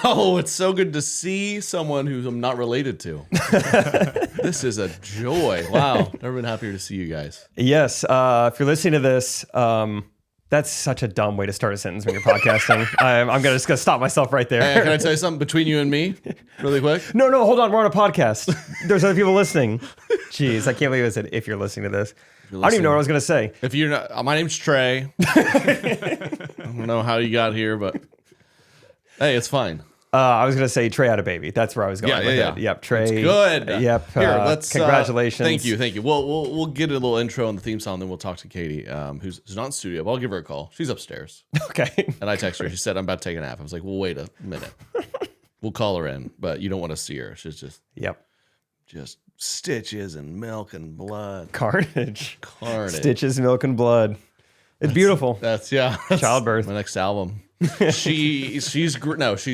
Oh, it's so good to see someone who I'm not related to. This is a joy. Wow. Never been happier to see you guys. Yes. If you're listening to this, that's such a dumb way to start a sentence when you're podcasting. I'm just going to stop myself right there. Hey, can I tell you something between you and me really quick? No, hold on. We're on a podcast. There's other people listening. Jeez, I can't believe I said if you're listening to this. I don't even know what I was going to say. If you're not, my name's Trey. I don't know how you got here, but hey, it's fine. I was going to say Trey had a baby. That's where I was going with it. Yep, Trey. It's good. Yep. Here, let's. Congratulations. Thank you. We'll get a little intro on the theme song, then we'll talk to Katie, who's not in studio. But I'll give her a call. She's upstairs. Okay. And I text her. She said, "I'm about to take a nap." I was like, "Well, wait a minute. We'll call her in, but you don't want to see her. She's just just stitches and milk and blood, carnage, stitches, milk and blood. It's beautiful. That's childbirth. My next album. She's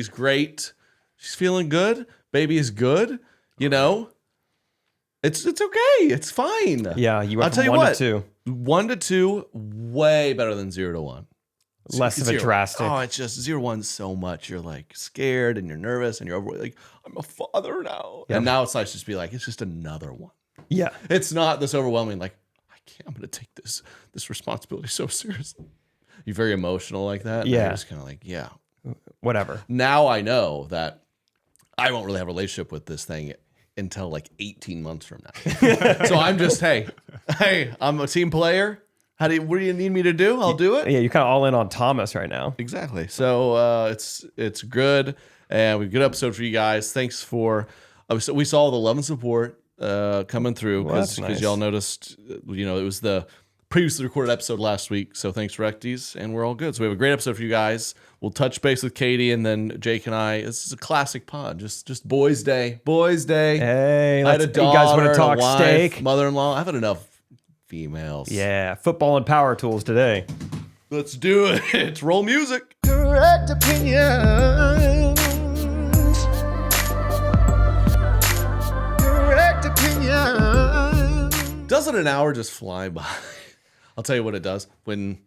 great. She's feeling good. Baby is good. You know, it's okay. It's fine. Yeah, you went from 1 to 2. 1 to 2, way better than 0 to 1. Less of a drastic. Oh, it's just 0 to 1 so much. You're like scared and you're nervous and you're over like, I'm a father now. Yep. And now it's nice just to be like, it's just another one. Yeah. It's not this overwhelming, like, I'm going to take this responsibility so seriously. You're very emotional like that. Yeah. You're just kind of like, yeah. Whatever. Now I know that I won't really have a relationship with this thing until like 18 months from now. So I'm just, hey, I'm a team player. What do you need me to do? I'll do it. Yeah, you're kind of all in on Thomas right now. Exactly. So it's good. And we have a good episode for you guys. Thanks for, we saw the love and support coming through because y'all noticed, it was the previously recorded episode last week. So thanks, Recties, and we're all good. So we have a great episode for you guys. We'll touch base with Katie, and then Jake and I. This is a classic pod, just boys' day. Boys' day. Hey, I had a daughter, you guys want to talk wife, steak? Mother-in-law. I've had enough females. Yeah, football and power tools today. Let's do it. Roll music. Correct opinions. Correct opinions. Doesn't an hour just fly by? I'll tell you what it does. When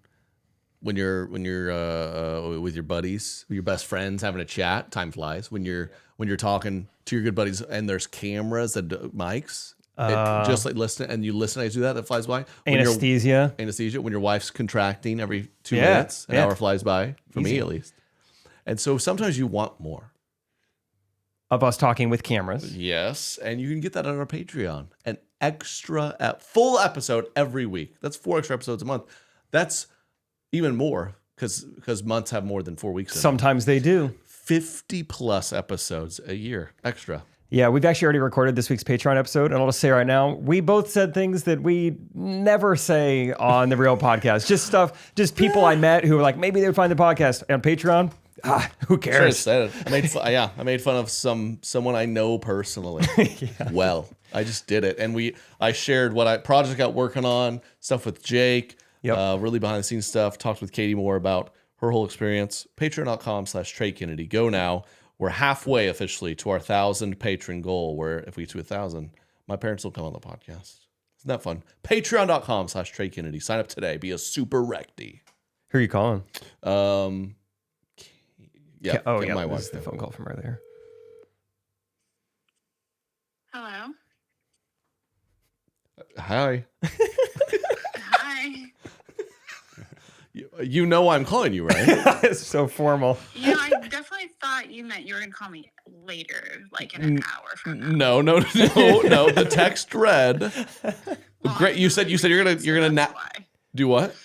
you're with your buddies, with your best friends, having a chat, time flies. When you're talking to your good buddies and there's cameras and mics, just like listen and you listen as you do that flies by. Anesthesia. When your wife's contracting every 2 minutes, an hour flies by for me at least. And so sometimes you want more of us talking with cameras. Yes, and you can get that on our Patreon. An extra full episode every week. That's 4 extra episodes a month. That's even more because months have more than 4 weeks. Sometimes they do. 50 plus episodes a year extra. Yeah, we've actually already recorded this week's Patreon episode, and I'll just say right now, we both said things that we never say on the real podcast. Just people I met who were like, maybe they would find the podcast on Patreon. Who cares? I made fun of someone I know personally. Yeah. Well, I just did it, and I shared what project I got working on, stuff with Jake, really behind the scenes stuff. Talked with Katie more about her whole experience. Patreon.com/Trey Kennedy. Go now. We're halfway officially to our 1,000 patron goal. Where if we get to 1,000, my parents will come on the podcast. Isn't that fun? Patreon.com/Trey Kennedy. Sign up today. Be a super recty. Who are you calling? Yeah. My wife. This is the phone call from earlier. Hello. Hi. Hi. You know I'm calling you, right? It's so formal. Yeah, I definitely thought you meant you were gonna call me later, like in an hour from No. now. The text read. Well, Great. You said you're gonna do what?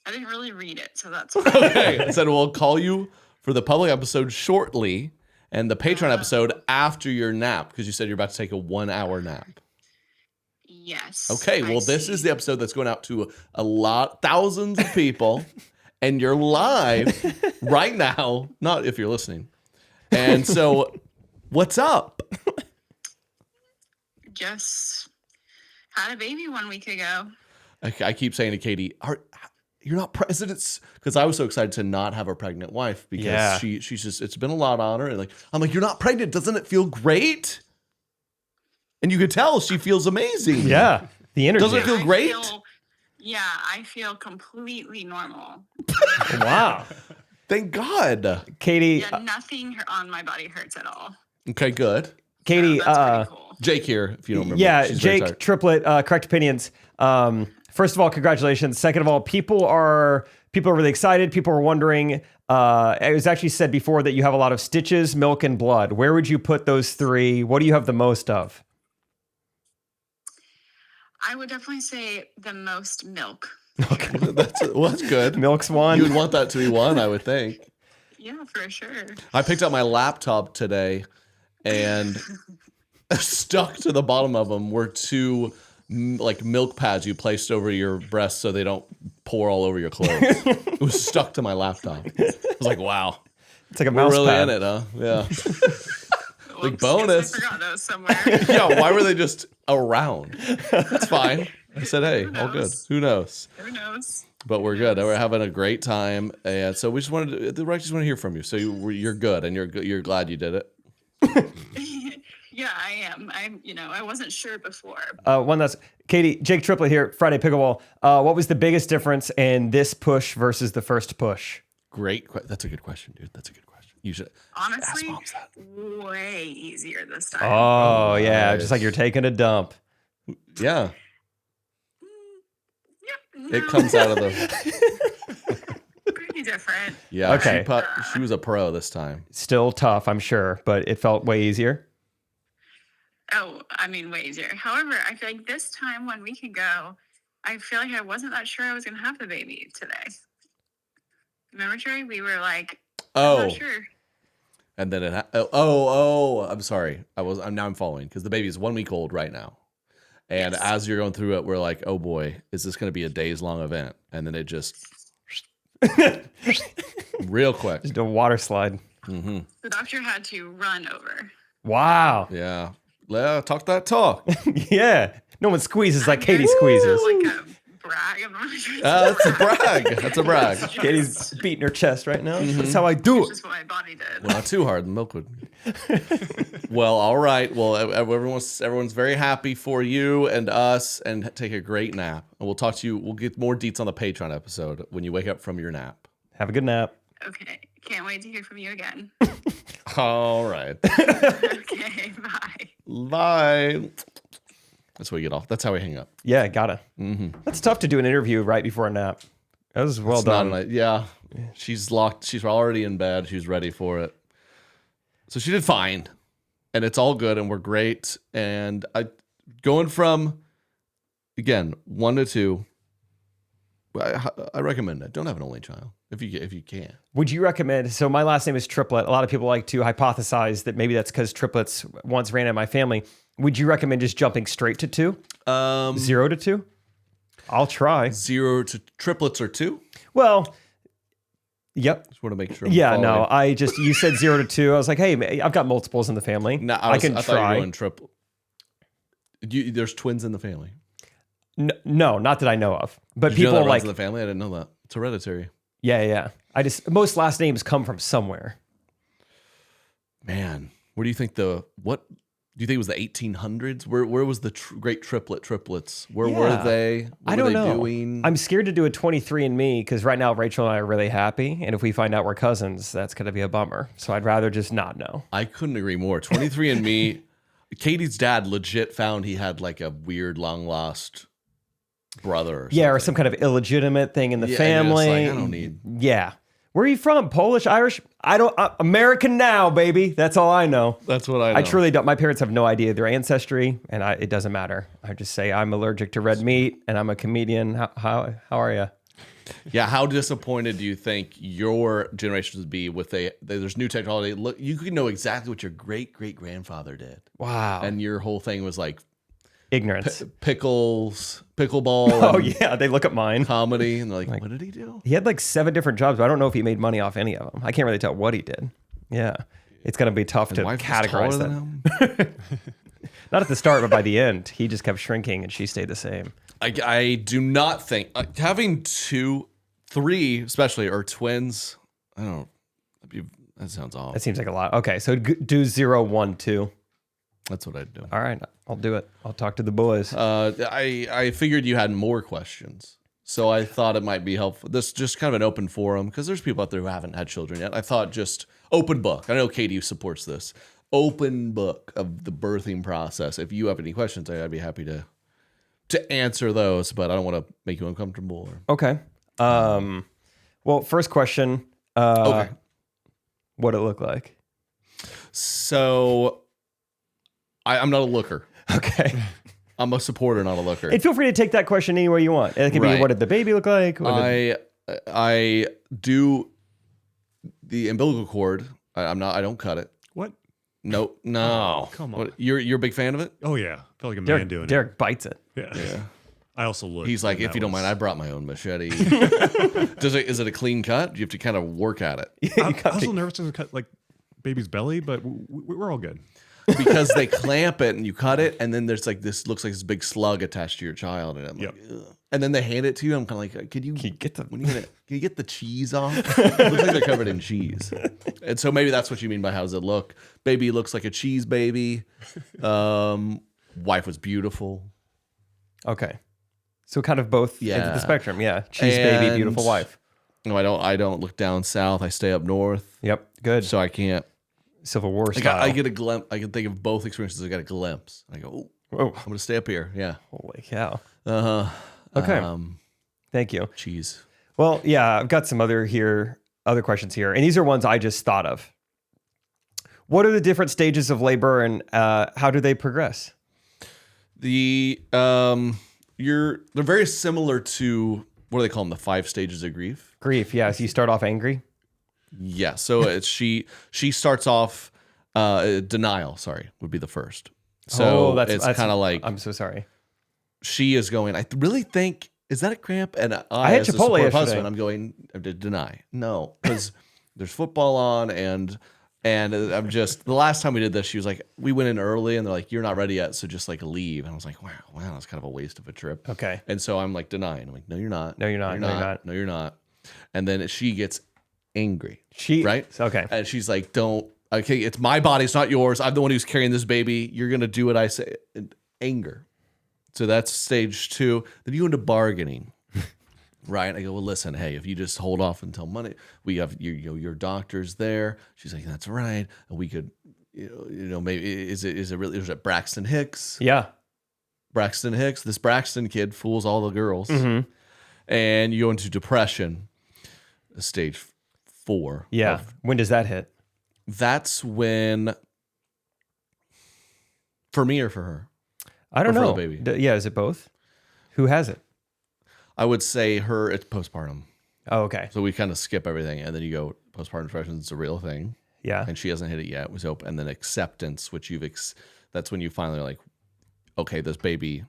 I didn't really read it, so that's why. Okay. I said we'll call you for the public episode shortly, and the Patreon episode after your nap because you said you're about to take a 1 hour nap. Yes. Okay, well, this is the episode that's going out to thousands of people, and you're live right now, not if you're listening. And so, what's up? Just had a baby 1 week ago. I keep saying to Katie, you're not president, because I was so excited to not have a pregnant wife because she's just, it's been a lot on her. And I'm like, you're not pregnant. Doesn't it feel great? And you could tell she feels amazing. Yeah. The energy. Doesn't it feel great? I feel completely normal. Wow. Thank God. Katie, Yeah, nothing on my body hurts at all. Okay, good. Katie, So that's pretty cool. Jake here, if you don't remember. yeah, She's very Jake, tired. triplet, correct opinions. First of all, congratulations. Second of all, people are really excited. People are wondering. It was actually said before that you have a lot of stitches, milk, and blood. Where would you put those three? What do you have the most of? I would definitely say the most milk. That's good. Milk's one. You would want that to be one, I would think. Yeah, for sure. I picked up my laptop today, and stuck to the bottom of them were two like milk pads you placed over your breasts so they don't pour all over your clothes. It was stuck to my laptop. I was like, wow. It's like a We're mouse really pad. in it, huh? Yeah. Whoops, bonus. I forgot those somewhere. Yeah, why were they just around? That's fine. I said, hey, all good. knows? Who knows? Who knows? But we're good. We're having a great time. And so we just wanted to, just want to hear from you. So you're good, and you're glad you did it. Yeah, I am. I wasn't sure before. One last, Katie, Jake Triplet here, Friday Pickleball. What was the biggest difference in this push versus the first push? Great. That's a good question, dude. That's a good question. You should Honestly, ask moms that. way easier this time. Oh, yeah, nice. just like you're taking a dump. Yeah. Yeah, It comes out of the. pretty different. Yeah. Okay. She was a pro this time. Still tough, I'm sure, but it felt way easier. Oh, I mean, way easier. However, I feel like this time when we could go, I feel like I wasn't that sure I was going to have the baby today. Remember, Trey? We were like, I'm Oh. not sure. And then it. I'm sorry. I'm following because the baby is 1 week old right now. And Yes. as you're going through it, we're like, oh boy, is this going to be a days long event? And then it just real quick. Just a water slide. Mm-hmm. The doctor had to run over. Wow. Yeah. Talk that talk. Yeah. No one squeezes like Katie squeezes. Like a brag. I'm not sure it's That's a brag. That's a brag. Katie's beating her chest right now. Mm-hmm. That's how I do It's it. just what my body did. Well, not too hard. The milk would. Well, all right. Well, everyone's very happy for you and us, and take a great nap. And we'll talk to you. We'll get more deets on the Patreon episode when you wake up from your nap. Have a good nap. Okay. Can't wait to hear from you again. All right. Okay. Bye. Bye. That's where we get off. That's how we hang up. Yeah, gotta. Mm-hmm. That's tough to do an interview right before a nap. That was well It's not done. yeah. She's locked. She's already in bed. She's ready for it. So she did fine. And it's all good. And we're great. And going from, again, 1 to 2, I recommend it. Don't have an only child if you can. Would you recommend? So my last name is Triplet. A lot of people like to hypothesize that maybe that's because triplets once ran in my family. Would you recommend just jumping straight to 2? 0 to 2? I'll try. 0 to triplets or 2? Well, yep. Just want to make sure. I'm Yeah, no, following. you said 0 to 2. I was like, hey, I've got multiples in the family. No, I can I thought you try. were going triple. There's twins in the family. No, not that I know of. But Did you know people that like, runs in the family? I didn't know that. It's hereditary. yeah. Most last names come from somewhere. Man, where do you think what do you think it was the 1800s? Where was the great triplets? Where were Yeah. they? What I don't were they know. doing? I'm scared to do a 23andMe because right now Rachel and I are really happy, and if we find out we're cousins, that's going to be a bummer. So I'd rather just not know. I couldn't agree more. 23andMe, Katie's dad legit found he had like a weird long lost brother. Yeah, or something. some kind of illegitimate thing in the Yeah, and you're just family. like, I don't need. Yeah. Where are you from? Polish, Irish? I don't. American now, baby. That's all I know. That's what I know. I truly don't. My parents have no idea their ancestry, and it doesn't matter. I just say I'm allergic to red meat, and I'm a comedian. How are you? Yeah, how disappointed do you think your generation would be with there's new technology? Look, you could know exactly what your great grandfather did, Wow. and your whole thing was like Ignorance. pickles, pickleball, Oh and yeah, they look at mine. comedy, and they're like, what did he do? He had like 7 different jobs, but I don't know if he made money off any of them. I can't really tell what he did. Yeah, it's gonna be tough to Wife was categorize taller that. than him? Not at the start, but by the end, he just kept shrinking, and she stayed the same. I do not think having 2, 3, especially, or twins. I don't. That sounds off. That seems like a lot. Okay, so do 0, 1, 2. That's what I'd do. All right, I'll do it. I'll talk to the boys. I figured you had more questions. So I thought it might be helpful. This just kind of an open forum because there's people out there who haven't had children yet. I thought just open book. I know Katie supports this. Open book of the birthing process. If you have any questions, I'd be happy to answer those, but I don't want to make you uncomfortable. Okay. Well, first question. Okay. What'd it look like? So I'm not a looker. Okay. I'm a supporter, not a looker. And feel free to take that question any way you want. It could be, Right. what did the baby look like? I do the umbilical cord. I don't cut it. What? Nope. No. Come on. What, you're a big fan of it? Oh yeah, I feel like a man doing Derek bites it. it. Yeah. I also look. He's like, and if that you don't was- mind, I brought my own machete. Is it a clean cut? Do you have to kind of work at it? I'm also nervous to cut like baby's belly, but we're all good. Because they clamp it and you cut it, and then there's like this looks like this big slug attached to your child, and I'm Yep. like, ugh. And then they hand it to you. I'm kind of like, can you get the- can you get the cheese off? It looks like they're covered in cheese, and so maybe that's what you mean by how does it look? Baby looks like a cheese baby. Wife was beautiful. Okay. So kind of both ends of Yeah. the spectrum. Yeah. Cheese baby, And- beautiful wife. No, I don't look down south. I stay up north, Yep. Good. so I can't. Civil War I style. get a glimpse. I can think of both experiences. I got a glimpse. I go, oh, Whoa. I'm gonna stay up here. Yeah. Holy cow. Uh huh. Okay. Thank you. Cheese. Well, yeah, I've got some other questions here. And these are ones I just thought of. What are the different stages of labor and how do they progress? They're very similar to what do they call them? The 5 stages of grief. Grief, yeah. So you start off angry. Yeah. So it's she starts off denial. Sorry, would be the first. So it's kind of like I'm so sorry. she is going. I really think is that a cramp? And I had as a Chipotle supportive yesterday. husband, I'm going to deny. No, because there's football on and I'm just the last time we did this, she was like, we went in early and they're like, you're not ready yet, so just like leave. And I was like, wow, that's kind of a waste of a trip. Okay. And so I'm like denying. I'm like, no, you're not. No, you're not. No, you're not. No, you're not. And then she gets angry. She Right? Okay. And she's like, don't. Okay, it's my body, it's not yours. I'm the one who's carrying this baby. You're gonna do what I say. And anger. So that's stage 2. Then you go into bargaining. Right? I go, well, listen, hey, if you just hold off until Monday, we have your doctor's there. She's like, that's right. And we could, maybe is it Braxton Hicks? Yeah. Braxton Hicks. This Braxton kid fools all the girls. Mm-hmm. And you go into depression, stage 4. Yeah. When does that hit? That's when, for me or for her, I don't Or for know. the baby. Yeah, is it both? Who has it? I would say her, it's postpartum. Oh, okay. So we kind of skip everything. And then you go, postpartum depression is a real thing. Yeah. And she hasn't hit it yet. It was open. And then acceptance, which that's when you finally are like, okay, this baby,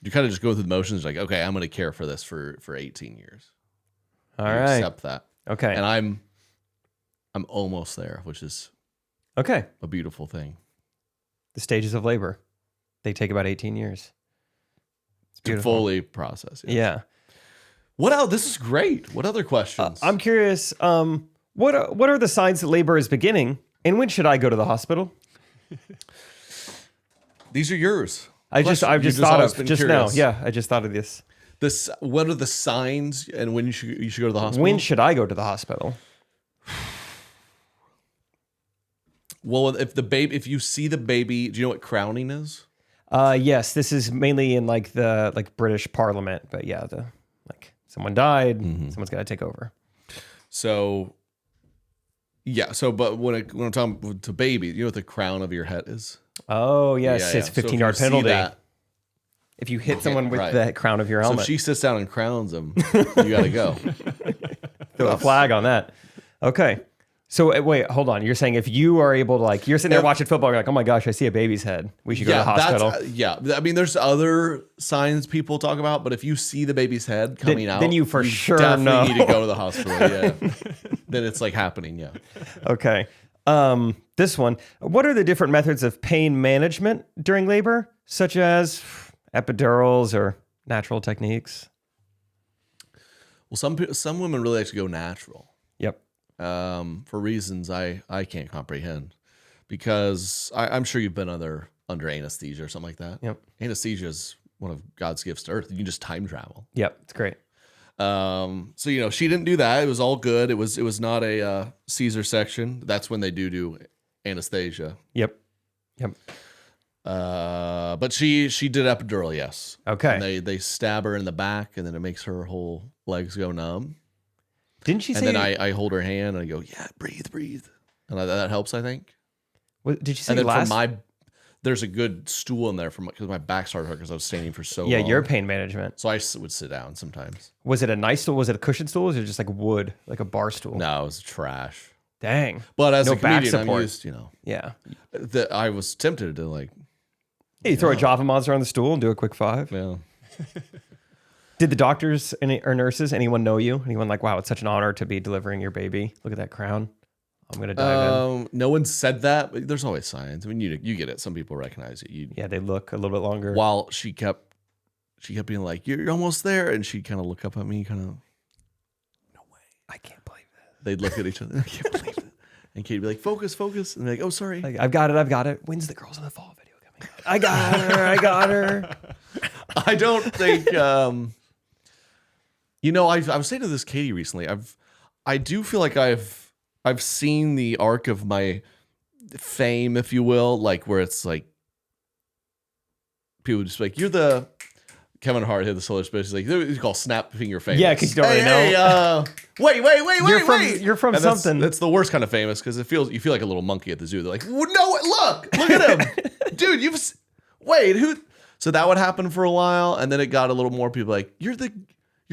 you kind of just go through the motions like, okay, I'm going to care for this for 18 years. All You right. accept that. Okay. And I'm almost there, which is Okay. a beautiful thing. The stages of labor. They take about 18 years. It's To beautiful. fully process. Yeah. What else? This is great. What other questions? I'm curious. What are the signs that labor is beginning, and when should I go to the hospital? These are yours. I've just You've thought always of been just curious. now. Yeah, I just thought of this. What are the signs and when you should go to the hospital? When should I go to the hospital? Well, if you see the baby, do you know what crowning is? Yes, this is mainly in like the British Parliament, but yeah, someone died, someone's got to take over. So, yeah. So, but when I'm talking to baby, you know what the crown of your head is? Oh yes, Yeah, it's yeah. So if 15-yard you see penalty that- if you hit someone with right. the crown of your So helmet. if she sits down and crowns him, you got to go. Throw a flag on that. Okay. So wait, hold on. You're saying if you are able to you're sitting there watching football, you're like, oh my gosh, I see a baby's head. We should go to the hospital. Yeah. I mean, there's other signs people talk about, but if you see the baby's head coming out, then you for sure definitely know. need to go to the hospital. Yeah. Then it's like happening. Yeah. Okay. This one. What are the different methods of pain management during labor, such as epidurals or natural techniques? Well, some women really like to go natural. Yep. For reasons I can't comprehend, because I'm sure you've been under anesthesia or something like that. Yep. Anesthesia is one of God's gifts to earth. You can just time travel. Yep. It's great. So she didn't do that. It was all good. It was not a Caesar section. That's when they do anesthesia. Yep. But she did epidural, yes. Okay. And they stab her in the back, and then it makes her whole legs go numb. Didn't she say? And then I hold her hand and I go, yeah, breathe, and that helps, I think. What, did you say And then last? there's a good stool in there because my back started hurting because I was standing for so long. Yeah, your pain management. So I would sit down sometimes. Was it a nice stool? Was it a cushion stool? Or was it just like wood, like a bar stool? No, it was trash. Dang. But as No a comedian, back I'm support. used, Yeah. that I was tempted to like, Hey, you throw a Java monster on the stool and do a quick 5. yeah. Did the doctors or nurses, anyone know you? Anyone like, wow, it's such an honor to be delivering your baby. Look at that crown. I'm going to dive in. No one said that, but there's always signs. I mean, you get it. Some people recognize it. Yeah, they look a little bit longer. While she kept being like, "You're almost there," and she'd kind of look up at me, kind of, no way. I can't believe that. They'd look at each other. I can't believe it. And Kate'd be like, "Focus," and they're like, "Oh, sorry." Like, I've got it. When's the Girls in the Fall video coming out? I got her. I don't think. I was saying to this Katie recently. I do feel like I've seen the arc of my fame, if you will, like where it's like people just like, you're the Kevin Hart hit the solar space. He's like, you call snap finger famous. Yeah, because you don't already know. Wait. You're from And something. That's the worst kind of famous because you feel like a little monkey at the zoo. They're like, no, look at him, dude. Who? So that would happen for a while, and then it got a little more people like, you're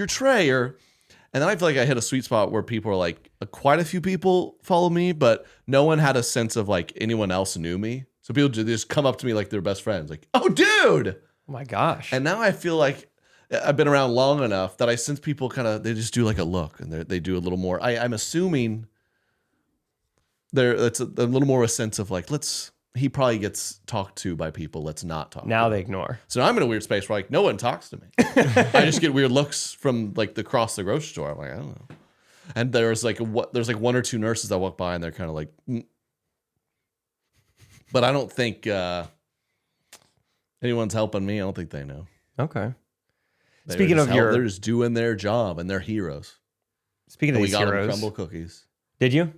Trey, and then I feel like I hit a sweet spot where people are like, quite a few people follow me, but no one had a sense of like anyone else knew me. So people just come up to me like they're best friends, like, oh, dude. Oh my gosh. And now I feel like I've been around long enough that I sense people they just do like a look and they do a little more. I'm assuming it's a little more a sense of like, he probably gets talked to by people. Let's not talk. Now to they him. ignore. So I'm in a weird space where like no one talks to me. I just get weird looks from like across the grocery store. I'm like, I don't know. And there's like one or two nurses that walk by and they're kind of like, but I don't think anyone's helping me. I don't think they know. Okay. They're just doing their job and they're heroes. Speaking of And these we got them heroes, crumble cookies. did you?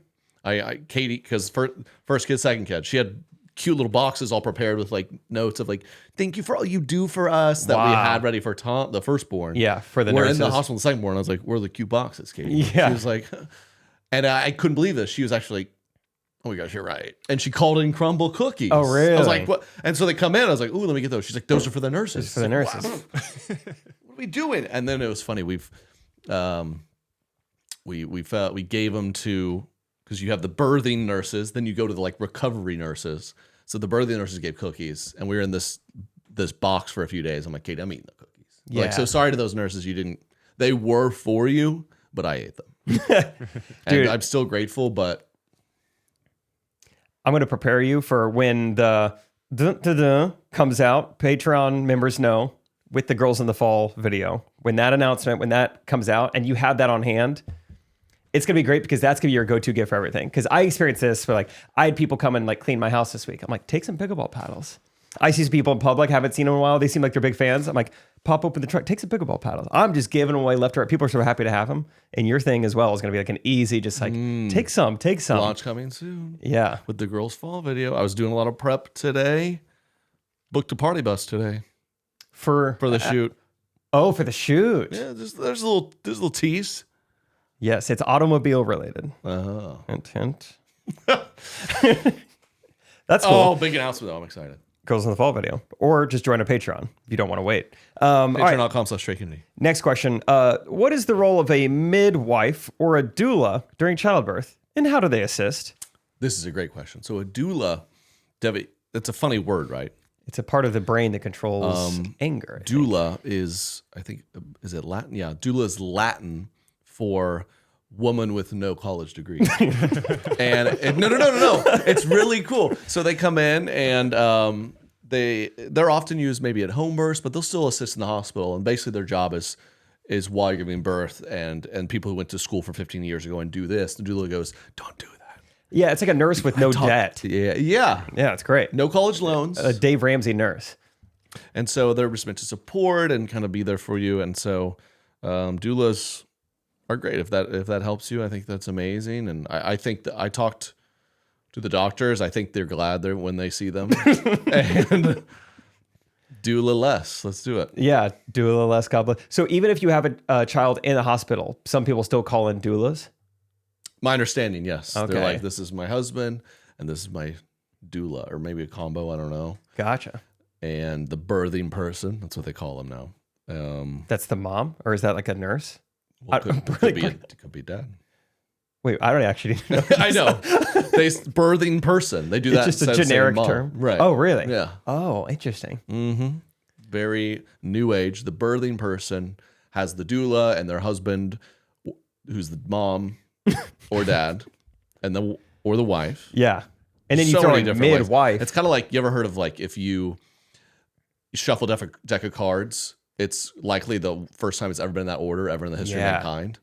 Katie, because first kid, second kid, she had cute little boxes all prepared with like notes of like, thank you for all you do for us that we had ready for Tom, the firstborn. Yeah, for the We're nurses. in the hospital, the secondborn. I was like, where are the cute boxes, Katie? Yeah. She was like, and I couldn't believe this. She was actually like, oh my gosh, you're right. And she called in crumble cookies. Oh, really? I was like, what? And so they come in. I was like, ooh, let me get those. She's like, those are for the nurses. It's for the nurses. What are we doing? And then it was funny. We gave them to, because you have the birthing nurses, then you go to the like recovery nurses. So the birthing nurses gave cookies, and we were in this box for a few days. I'm like, Kate, I'm eating the cookies. Yeah. Like, so sorry to those nurses, they were for you, but I ate them. Dude. And I'm still grateful, but I'm going to prepare you for when the comes out. Patreon members know with the Girls in the Fall video. When that comes out and you have that on hand, it's going to be great because that's going to be your go-to gift for everything. Because I experienced this for I had people come and clean my house this week. I'm like, take some pickleball paddles. I see some people in public, haven't seen them in a while. They seem like they're big fans. I'm like, pop open the truck, take some pickleball paddles. I'm just giving them away left to right. People are so happy to have them. And your thing as well is going to be an easy, just take some. launch coming soon. Yeah. With the Girls Fall video. I was doing a lot of prep today. Booked a party bus today For the shoot. Oh, for the shoot. Yeah, there's a little tease. Yes, it's automobile related. Oh. Hint. That's cool. Oh, big announcement though. I'm excited. Girls in the Fall video. Or just join a Patreon if you don't want to wait. All right, Patreon.com/TreyKennedy. next question. What is the role of a midwife or a doula during childbirth, and how do they assist? This is a great question. So a doula, Debbie, that's a funny word, right? It's a part of the brain that controls anger. Doula is it Latin? Yeah, doula is Latin for woman with no college degree. and no. It's really cool. So they come in and they're often used maybe at home births, but they'll still assist in the hospital. And basically their job is while you're giving birth and people who went to school for 15 years ago and do this, the doula goes, don't do that. Yeah, it's like a nurse with no debt. Yeah. Yeah, it's great. No college loans. A Dave Ramsey nurse. And so they're just meant to support and kind of be there for you. And so Doulas are great if that helps you. I think that's amazing, and I think that I talked to the doctors. I think they're glad when they see them. And doula less. Let's do it. Yeah, doula less complicated. So even if you have a child in a hospital, some people still call in doulas? My understanding, yes. Okay. They're like, this is my husband, and this is my doula, or maybe a combo. I don't know. Gotcha. And the birthing person, that's what they call them now. That's the mom? Or is that like a nurse? Well, could be dad. Wait, I don't actually know. I know. Birthing person. They do that. It's just a generic term. Right. Oh, really? Yeah. Oh, interesting. Mm-hmm. Very new age. The birthing person has the doula and their husband, who's the mom or dad, and or the wife. Yeah. And then you So throw many in different ways. midwife. It's kind of like, you ever heard of like if you shuffle a deck of cards, it's likely the first time it's ever been in that order ever in the history of mankind.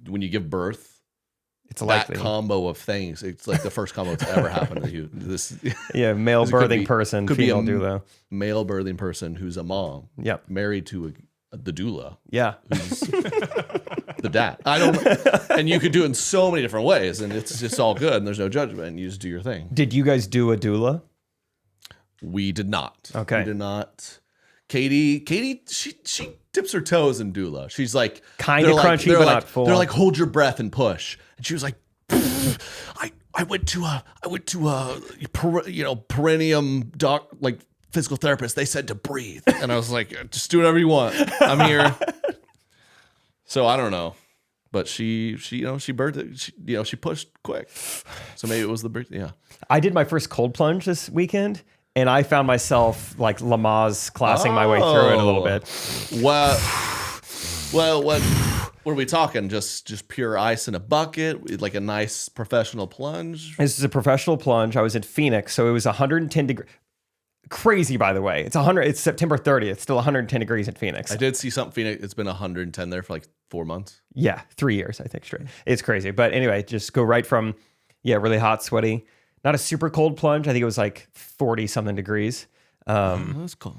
When you give birth, It's likely. that combo of things, it's like the first combo that's ever happened to you. This Yeah, male This could birthing be- person, could be female a- doula. male birthing person who's a mom Yep. married to the doula Yeah. who's the dad. I don't, and you could do it in so many different ways, and it's just all good, and there's no judgment, and you just do your thing. Did you guys do a doula? We did not. Okay. We did not. Katie, she dips her toes in doula. She's like Kinda they're like- crunchy, they're but like, not full They're on. like, hold your breath and push. And she was like, I went to a perineum doc, like physical therapist. They said to breathe, and I was like, just do whatever you want. I'm here. So I don't know, but she birthed it. She pushed quick. So maybe it was the birth. Yeah. I did my first cold plunge this weekend, and I found myself like Lamaze classing my way through it a little bit. Well, what are we talking? Just pure ice in a bucket, like a nice professional plunge. This is a professional plunge. I was in Phoenix, so it was 110 degrees. Crazy, by the way. It's September 30th. It's still 110 degrees in Phoenix. I did see something. Phoenix. It's been 110 there for like 4 months. Yeah, 3 years, I think, straight. It's crazy. But anyway, just go right from, really hot, sweaty. Not a super cold plunge. I think it was like 40 something degrees. That's cool.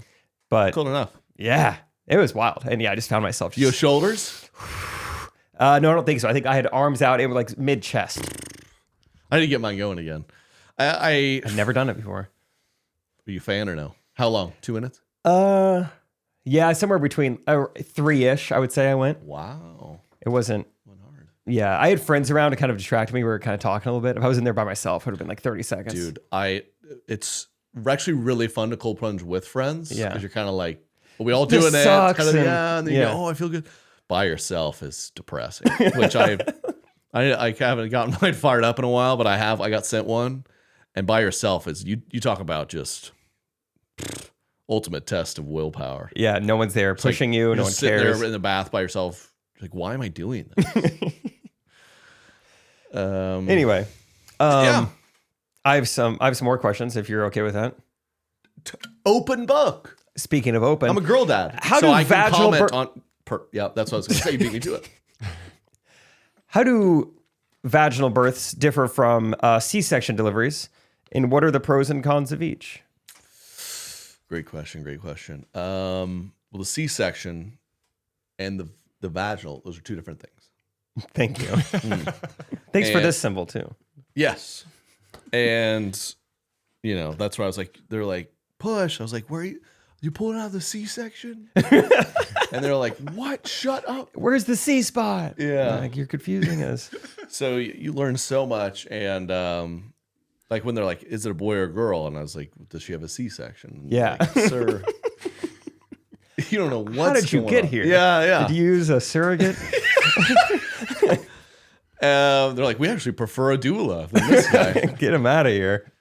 But Cold enough. yeah, it was wild. And yeah, I just found myself You have just, shoulders? no, I don't think so. I think I had arms out. It was like mid chest. I need to get mine going again. I've never done it before. Are you a fan or no? How long? 2 minutes? Yeah, somewhere between 3-ish, I would say I went. Wow. It wasn't. Went hard. Yeah, I had friends around to kind of distract me. We were kind of talking a little bit. If I was in there by myself, it would have been like 30 seconds. Dude, it's actually really fun to cold plunge with friends. Yeah. Because you're kind of like, well, we all This doing it. sucks, Kind of, and- and then you go, oh, I feel good. By yourself is depressing, which I haven't gotten mine fired up in a while, but I got sent one. And by yourself is, you talk about just ultimate test of willpower. Yeah, no one's there It's like pushing you're you. No one just sitting cares. there in the bath by yourself. Like, why am I doing this? Anyway, yeah. I have some more questions if you're okay with that. Open book. Speaking of open, I'm a girl dad. How so do I can vaginal comment bir- on. Yeah, that's what I was going to say. You beat me to it. how do vaginal births differ from C-section deliveries, and what are the pros and cons of each? Great question. Well, the C-section and the vaginal, those are two different things. Thank you. Thanks for And- this symbol too. Yes. And, that's where I was like, they're like, push. I was like, where are you pulling out of the C-section? And they're like, what? Shut up. Where's the C spot? Yeah. Like, you're confusing us. So you learn so much. And like when they're like, is it a boy or a girl? And I was like, does she have a C-section? And Yeah. like, sir, you don't know what's How did you going get on. here? Yeah. Did you use a surrogate? They're like, we actually prefer a doula than this guy. Get him out of here.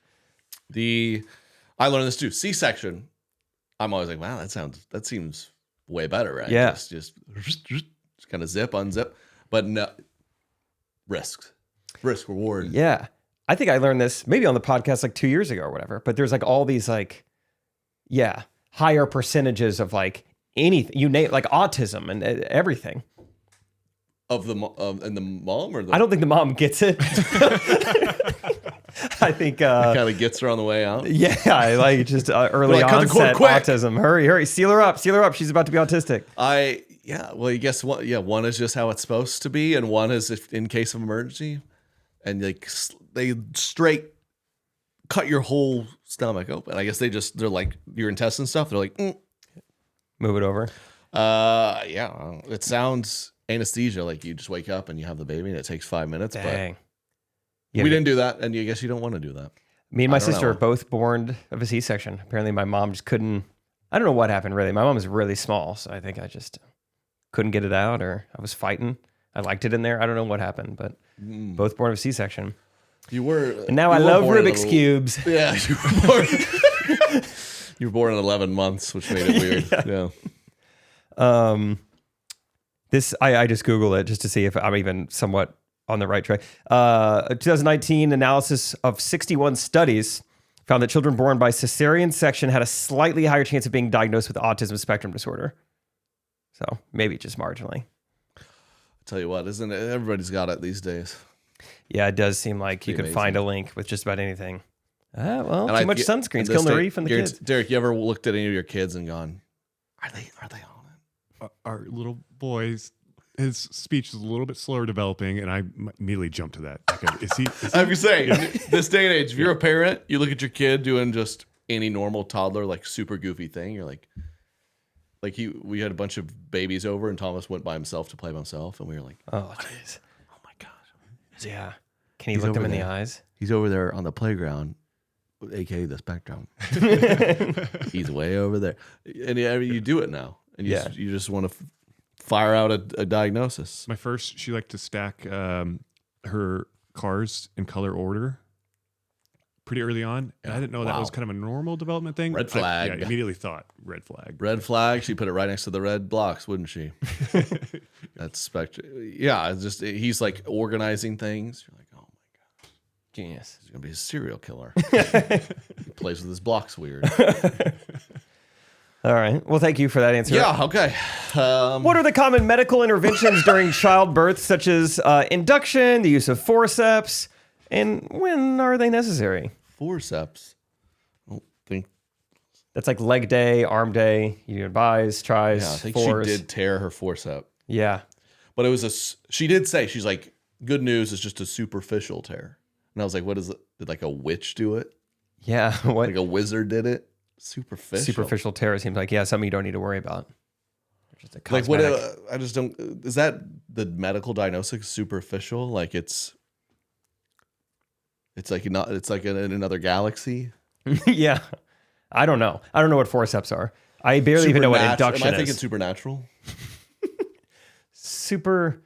I learned this too. C-section. I'm always like, wow, that seems way better, right? Yeah. Just kind of zip, unzip, but no risk reward. Yeah. I think I learned this maybe on the podcast like 2 years ago or whatever, but there's like all these like, higher percentages of like anything, you name like autism and everything. Of the and the mom or the I don't think the mom gets it. I think, kind of gets her on the way out. like just early They're like, cut the cord onset quick. autism. Hurry, seal her up. She's about to be autistic. Yeah, well, you guess what? Yeah, one is just how it's supposed to be, and one is if in case of emergency, and they straight cut your whole stomach open. I guess they're like your intestine stuff. They're like, Move it over. yeah, it sounds anesthesia. Like you just wake up and you have the baby, and it takes 5 minutes. Dang. But we didn't do that, and I guess you don't want to do that. Me and my I don't sister know. are both born of a C-section. Apparently, my mom just couldn't. I don't know what happened, really. My mom is really small, so I think I just couldn't get it out, or I was fighting. I liked it in there. I don't know what happened, but both born of a C-section. You were, And now I you were love born at Rubik's Cubes. Yeah, you were born. You were born in 11 months, which made it weird. Yeah. This I just Googled it just to see if I'm even somewhat on the right track. A 2019 analysis of 61 studies found that children born by cesarean section had a slightly higher chance of being diagnosed with autism spectrum disorder. So maybe just marginally. Tell you what, isn't it? Everybody's got it these days. Yeah, it does seem like you Pretty can find a amazing. link with just about anything. Well, And too much sunscreen's killing the reef and the kids. Derek, you ever looked at any of your kids and gone, are they on it? Our little boys, his speech is a little bit slower developing, and I immediately jumped to that. Like, is he? I'm saying, this day and age, if you're a parent, you look at your kid doing just any normal toddler, like super goofy thing. You're like we had a bunch of babies over, and Thomas went by himself to play by himself, and we were like, Oh, jeez. oh my gosh. Yeah. Can you He's look them over in the there. eyes? He's over there on the playground, aka the spectrum. He's way over there, and yeah, I mean, you do it now, and you just want to fire out a diagnosis. My first, she liked to stack her cars in color order pretty early on. And I didn't know that was kind of a normal development thing. Red flag. I immediately thought red flag. Red flag. She put it right next to the red blocks, wouldn't she? That's spectrum. Yeah, it's just he's like organizing things. You're like, oh my god, Genius. he's gonna be a serial killer. He plays with his blocks weird. All right. Well, thank you for that answer. Yeah. Okay. What are the common medical interventions during childbirth, such as induction, the use of forceps, and when are they necessary? Forceps. I don't think. That's like leg day, arm day. You advise, tries, Yeah, I think force. she did tear her forcep, Yeah. but it was she did say she's like, good news is just a superficial tear, and I was like, what is it? Did like a witch do it? Yeah. What? Like a wizard did it? Superficial. Superficial tear seems like, something you don't need to worry about. Just a Like what? cosmetic. I just don't. Is that the medical diagnosis? Superficial? Like it's like not. It's like in another galaxy. Yeah. I don't know. I don't know what forceps are. I barely even know what induction Am I thinking is. supernatural? Super.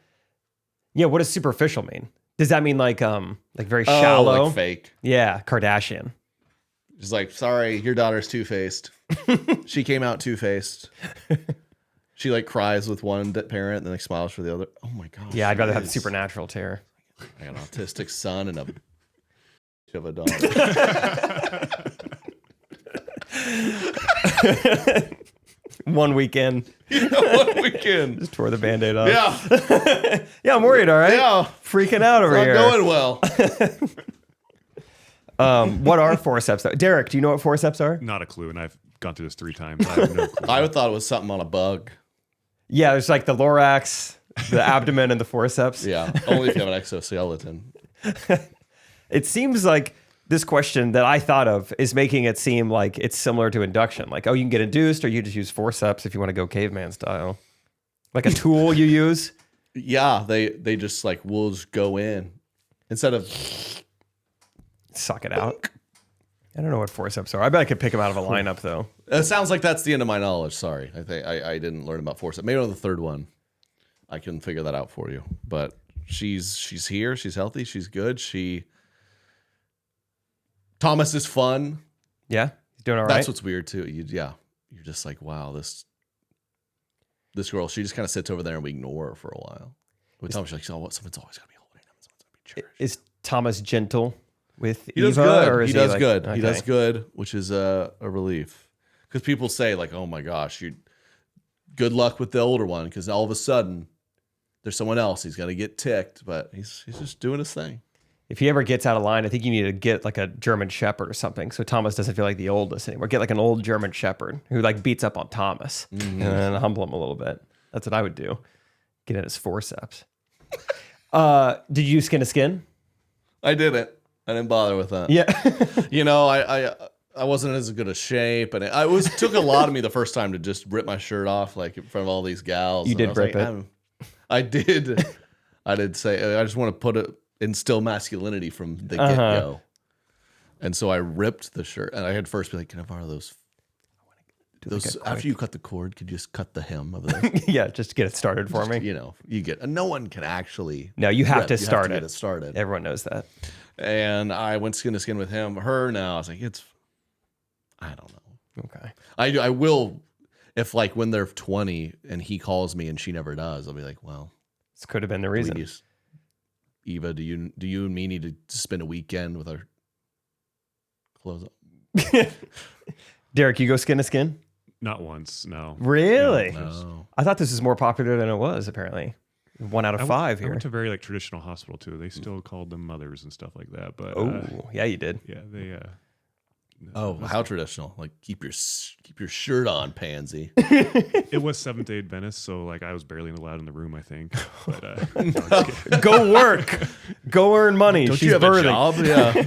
Yeah. What does superficial mean? Does that mean like very shallow? Oh, like fake. Yeah. Kardashian. Just like, sorry, your daughter's two-faced. She came out two-faced. She like cries with one parent and then like smiles for the other. Oh my gosh. Yeah. I'd rather have the it is. supernatural tear. I got an autistic son and a of a daughter. One weekend. One weekend. Just tore the Band-Aid off. Yeah. Yeah, I'm worried, all right? Yeah. Freaking out over Not here. going well. What are forceps, though? Derek, do you know what forceps are? Not a clue, and I've gone through this 3 times. I have no clue. I would thought it was something on a bug. Yeah, there's like the thorax, the abdomen, and the forceps. Yeah. Only if you have an exoskeleton. It seems like this question that I thought of is making it seem like it's similar to induction. Like, oh, you can get induced, or you just use forceps if you want to go caveman style. Like a tool you use. Yeah, they just like will just go in instead of Suck it out. I don't know what forceps are. I bet I could pick them out of a lineup, though. It sounds like that's the end of my knowledge. Sorry, I think I didn't learn about forceps. Maybe on the third one, I can figure that out for you. But she's here. She's healthy. She's good. Thomas is fun. Yeah? He's doing all right? That's what's weird too. You're just like, wow, this girl. She just kind of sits over there and we ignore her for a while. With Thomas, she's like, oh, someone's always got to be holding him. Someone's got to be cherished. Is Thomas gentle with He Eva? does good. Or is He does like- good. Okay. He does good, which is a relief. Because people say like, "Oh my gosh, you good luck with the older one," because all of a sudden there's someone else. He's gonna get ticked, but he's just doing his thing. If he ever gets out of line, I think you need to get like a German Shepherd or something, so Thomas doesn't feel like the oldest anymore. Get like an old German Shepherd who like beats up on Thomas and then humble him a little bit. That's what I would do. Get at his forceps. Did you skin to skin? I didn't. I didn't bother with that. Yeah. I wasn't as good a shape, and it took a lot of me the first time to just rip my shirt off like in front of all these gals. You And I did was rip like, it. I did. I did say I just want to instill masculinity from the get go, and so I ripped the shirt, and I had first be like, "Can I borrow those?" After you cut the cord, could you just cut the hem of this? Yeah, just to get it started for me. You get. No one can actually. No, you have rip. to start Get it. it started. Everyone knows that. And I went skin to skin with him. Her now, I was like, I don't know. Okay. I will, if like when they're 20 and he calls me and she never does, I'll be like, well, This could have been the reason. please, Eva, do you and me need to spend a weekend with our clothes up? Derek, you go skin to skin? Not once, no. Really? No. I thought this was more popular than it was, apparently. 1 out of 5 I here. went to a very like traditional hospital too. They still called them mothers and stuff like that. But Oh, yeah, you did. yeah, they. Oh, how traditional! Like keep your shirt on, pansy. It was Seventh Day Adventist, so like I was barely allowed in the room, I think. But no, I'm just kidding. Go work. Go earn money. Don't She's you have birthing. a job? Yeah.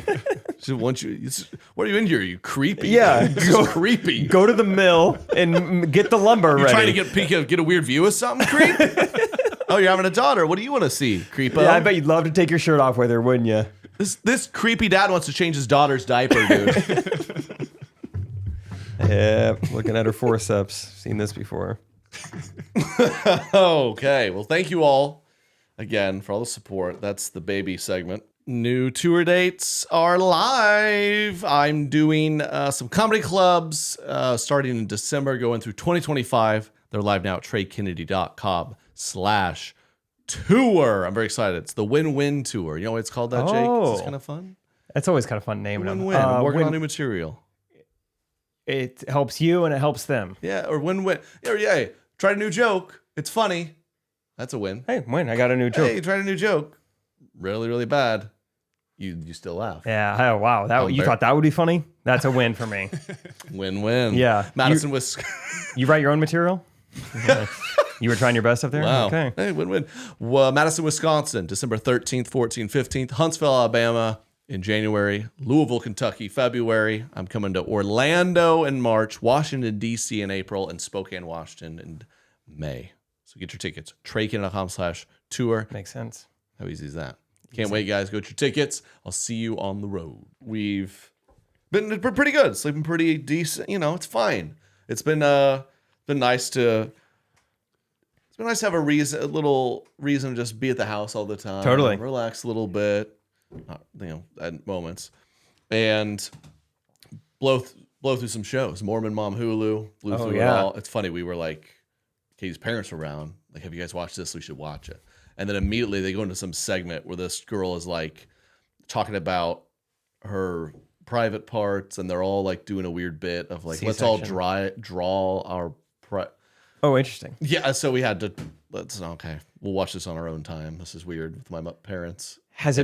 She wants you. What are you in here? Are you creepy? Yeah, This is creepy. Go to the mill and get the lumber You ready. trying to get a weird view of something, creep? Oh, you're having a daughter. What do you want to see, creepo? Yeah, I bet you'd love to take your shirt off with her, wouldn't you? This creepy dad wants to change his daughter's diaper, dude. Yeah, looking at her forceps. Seen this before. Okay. Well, thank you all again for all the support. That's the baby segment. New tour dates are live. I'm doing some comedy clubs starting in December, going through 2025. They're live now at TreyKennedy.com/tour. I'm very excited. It's the Win-Win Tour. You know what it's called that, Jake? Oh. It's kind of fun. That's always kind of fun naming them. Win-win. I'm working on new material. It helps you and it helps them. Yeah, or win-win. Yeah, tried a new joke. It's funny. That's a win. Hey, win! I got a new joke. Hey, tried a new joke. Really, really bad. You still laugh. Yeah. Oh, wow. You thought that would be funny? That's a win for me. Win-win. Yeah. Madison, Wisconsin. You write your own material? You were trying your best up there? Wow. Okay. Hey, win-win. Well, Madison, Wisconsin, December 13th, 14th, 15th. Huntsville, Alabama in January. Louisville, Kentucky, February. I'm coming to Orlando in March. Washington, D.C. in April. And Spokane, Washington in May. So get your tickets. TreyKennedy.com/tour. Makes sense. How easy is that? Can't wait, guys. Go get your tickets. I'll see you on the road. We've been pretty good. It's been pretty decent. It's fine. It's been nice to have a little reason to just be at the house all the time. Totally. Relax a little bit. At moments, and blow through some shows. Mormon Mom Hulu blew through it all. It's funny. We were like, Katie's parents were around. Like, have you guys watched this? We should watch it. And then immediately they go into some segment where this girl is like talking about her private parts, and they're all like doing a weird bit of like, let's all draw our. Oh, interesting. Yeah, so we had to. We'll watch this on our own time. This is weird with my parents. Has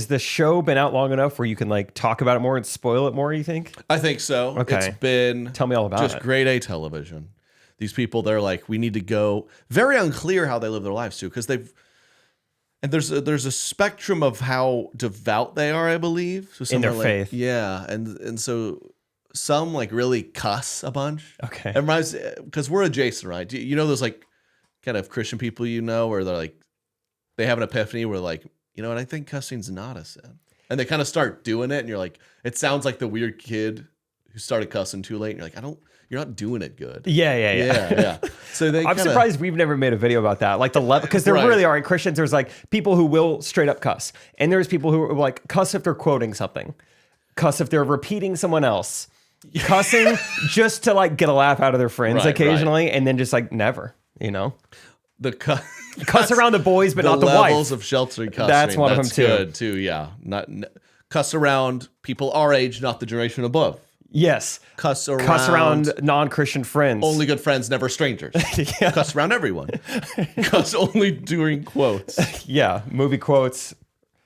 the show been out long enough where you can like talk about it more and spoil it more, you think? I think so. Okay. It's been Tell me all about just it. grade A television. These people, they're like, we need to go. Very unclear how they live their lives too, because there's a spectrum of how devout they are, I believe. So In their like, faith. Yeah, and so some like really cuss a bunch. Okay. Because we're adjacent, right? You know those like kind of Christian people, where they're like, they have an epiphany where like, you know what, I think cussing's not a sin. And they kind of start doing it, and you're like, it sounds like the weird kid who started cussing too late. And you're like, you're not doing it good. Yeah. So I'm surprised we've never made a video about that. Like the level, because there Right. really are in Christians. There's like people who will straight up cuss, and there's people who are like cuss if they're quoting something, cuss if they're repeating someone else, cussing just to like get a laugh out of their friends occasionally, and then just like never, the cuss around the boys, but not the levels wife. of sheltering cussing. That's one of them too. Good too. Yeah, not cuss around people our age, not the generation above. Yes. Cuss around non-Christian friends. only good friends, never strangers. Cuss around everyone. Cuss only during quotes. Yeah. Movie quotes.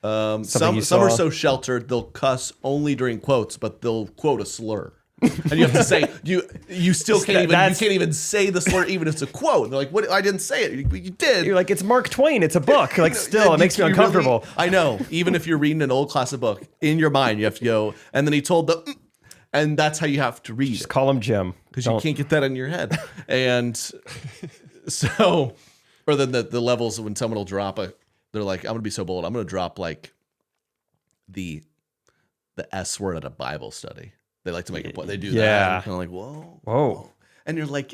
Some are so sheltered they'll cuss only during quotes, but they'll quote a slur. And you have to say you still can't even say the slur even if it's a quote. And they're like, "What? I didn't say it. You did." You're like, it's Mark Twain. It's a book. Like, still, it makes me uncomfortable. Really, I know. Even if you're reading an old classic book, in your mind you have to go. And then he told and that's how you have to read. Just call him Jim because you can't get that in your head. And so, or then the levels when someone will drop they're like, I'm gonna be so bold. I'm gonna drop like the S word at a Bible study. They like to make a point. They do that. Kind of like, whoa. And you're like,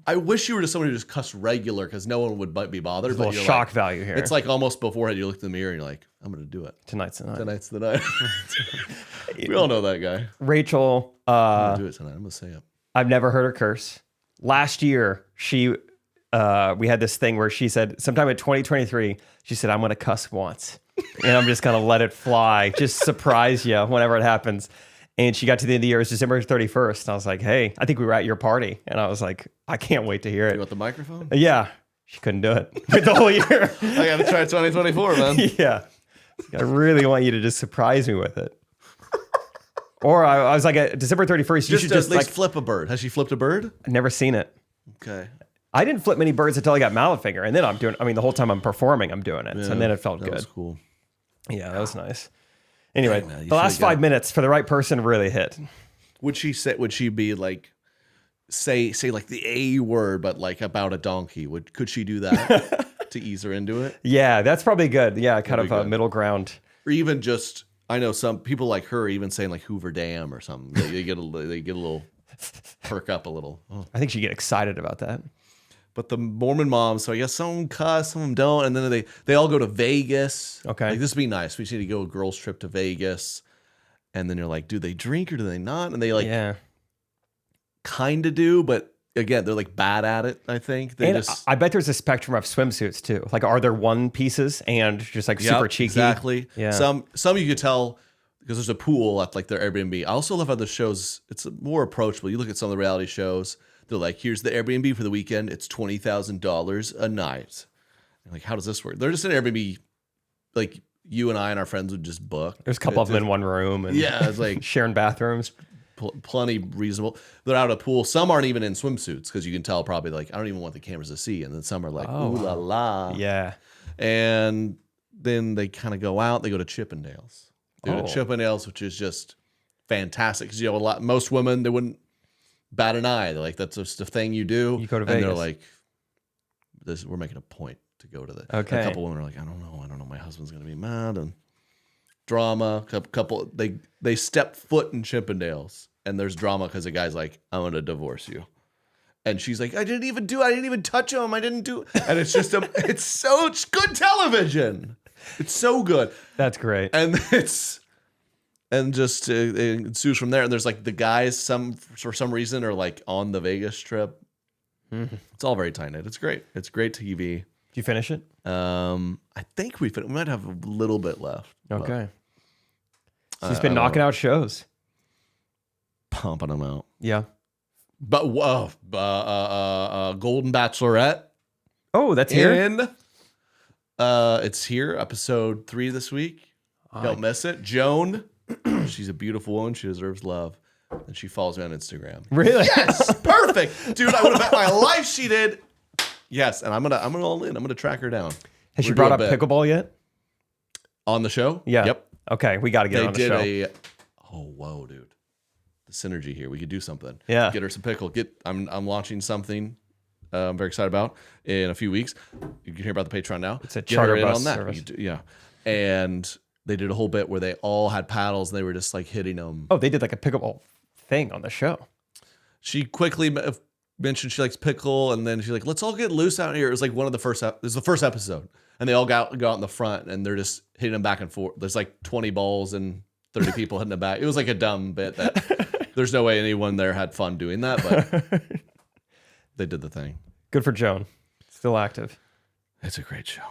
I wish you were just somebody who just cussed regular because no one would be bothered. There's a little shock value here. It's like almost beforehand you look in the mirror and you're like, I'm going to do it. Tonight's the night. Tonight's the night. We all know that guy. Rachel. I'm going to do it tonight. I'm going to say it. I've never heard her curse. Last year, we had this thing where she said, sometime in 2023, she said, I'm going to cuss once. And I'm just going to let it fly. Just surprise you whenever it happens. And she got to the end of the year, it was December 31st. And I was like, hey, I think we were at your party. And I was like, I can't wait to hear it. You want the microphone? Yeah. She couldn't do it for the whole year. I got to try 2024, man. Yeah. I really want you to just surprise me with it. Or I was like, at December 31st, you should just like flip a bird. Has she flipped a bird? I've never seen it. Okay. I didn't flip many birds until I got mallet finger. And then the whole time I'm performing, I'm doing it. Yeah, and then it felt good. That was cool. Yeah, that was nice. Anyway, the last 5 minutes for the right person really hit. Would she be like, say like the A word, but like about a donkey? Could she do that to ease her into it? Yeah, that's probably good. Yeah, kind of a middle ground. Or even just, I know some people like her even saying like Hoover Dam or something. They get a little perk up a little. Oh. I think she'd get excited about that. But the Mormon moms, so I guess some of them cuss, some of them don't. And then they all go to Vegas. Okay. Like, this would be nice. We just need to go a girls' trip to Vegas. And then you're like, do they drink or do they not? And they kind of do. But again, they're like bad at it, I think. I bet there's a spectrum of swimsuits too. Like, are there one pieces and just like super cheeky? Exactly. Yeah. Some you could tell because there's a pool at like their Airbnb. I also love how the shows, it's more approachable. You look at some of the reality shows. They're like, here's the Airbnb for the weekend. It's $20,000 a night. And like, how does this work? They're just an Airbnb, like you and I and our friends would just book. There's a couple of them in one room. And yeah, it's like sharing bathrooms. Plenty reasonable. They're out of a pool. Some aren't even in swimsuits because you can tell probably like, I don't even want the cameras to see. And then some are like, ooh la la. Yeah. And then they kind of go out. They go to Chippendales. They go to Chippendales, which is just fantastic because most women, they wouldn't bat an eye. They're like, that's just a thing you do. You go to and Vegas. They're like, we're making a point to go to that. Okay. A couple women are like, I don't know. My husband's gonna be mad and drama. Couple they step foot in Chippendales and there's drama because the guy's like, I'm gonna divorce you. And she's like, I didn't even touch him. I didn't do. And it's just it's so good television. It's so good. That's great. And just it ensues from there. And there's like the guys, for some reason are like on the Vegas trip. Mm-hmm. It's all very tight knit. It's great. It's great TV. Did you finish it? I think we might have a little bit left. Okay. So he's been knocking out shows, pumping them out. Yeah. But Golden Bachelorette. Oh, that's here. It's here. Episode 3 this week. Don't miss it. Joan. She's a beautiful woman. She deserves love. And she follows me on Instagram. Really? Yes. Perfect. Dude, I would have bet my life she did. Yes. And I'm gonna all in. I'm gonna track her down. Has she brought up pickleball yet? On the show? Yeah. Yep. Okay, we got to get on the show. Whoa, dude. The synergy here. We could do something. Yeah. Get her some pickle. I'm launching something I'm very excited about in a few weeks. You can hear about the Patreon now. It's a charter bus service. Yeah. And they did a whole bit where they all had paddles and they were just like hitting them. Oh, they did like a pickleball thing on the show. She quickly mentioned she likes pickle, and then she's like, let's all get loose out here. It was like this is the first episode. And they all go out in the front and they're just hitting them back and forth. There's like 20 balls and 30 people hitting them back. It was like a dumb bit that there's no way anyone there had fun doing that, but they did the thing. Good for Joan. Still active. It's a great show.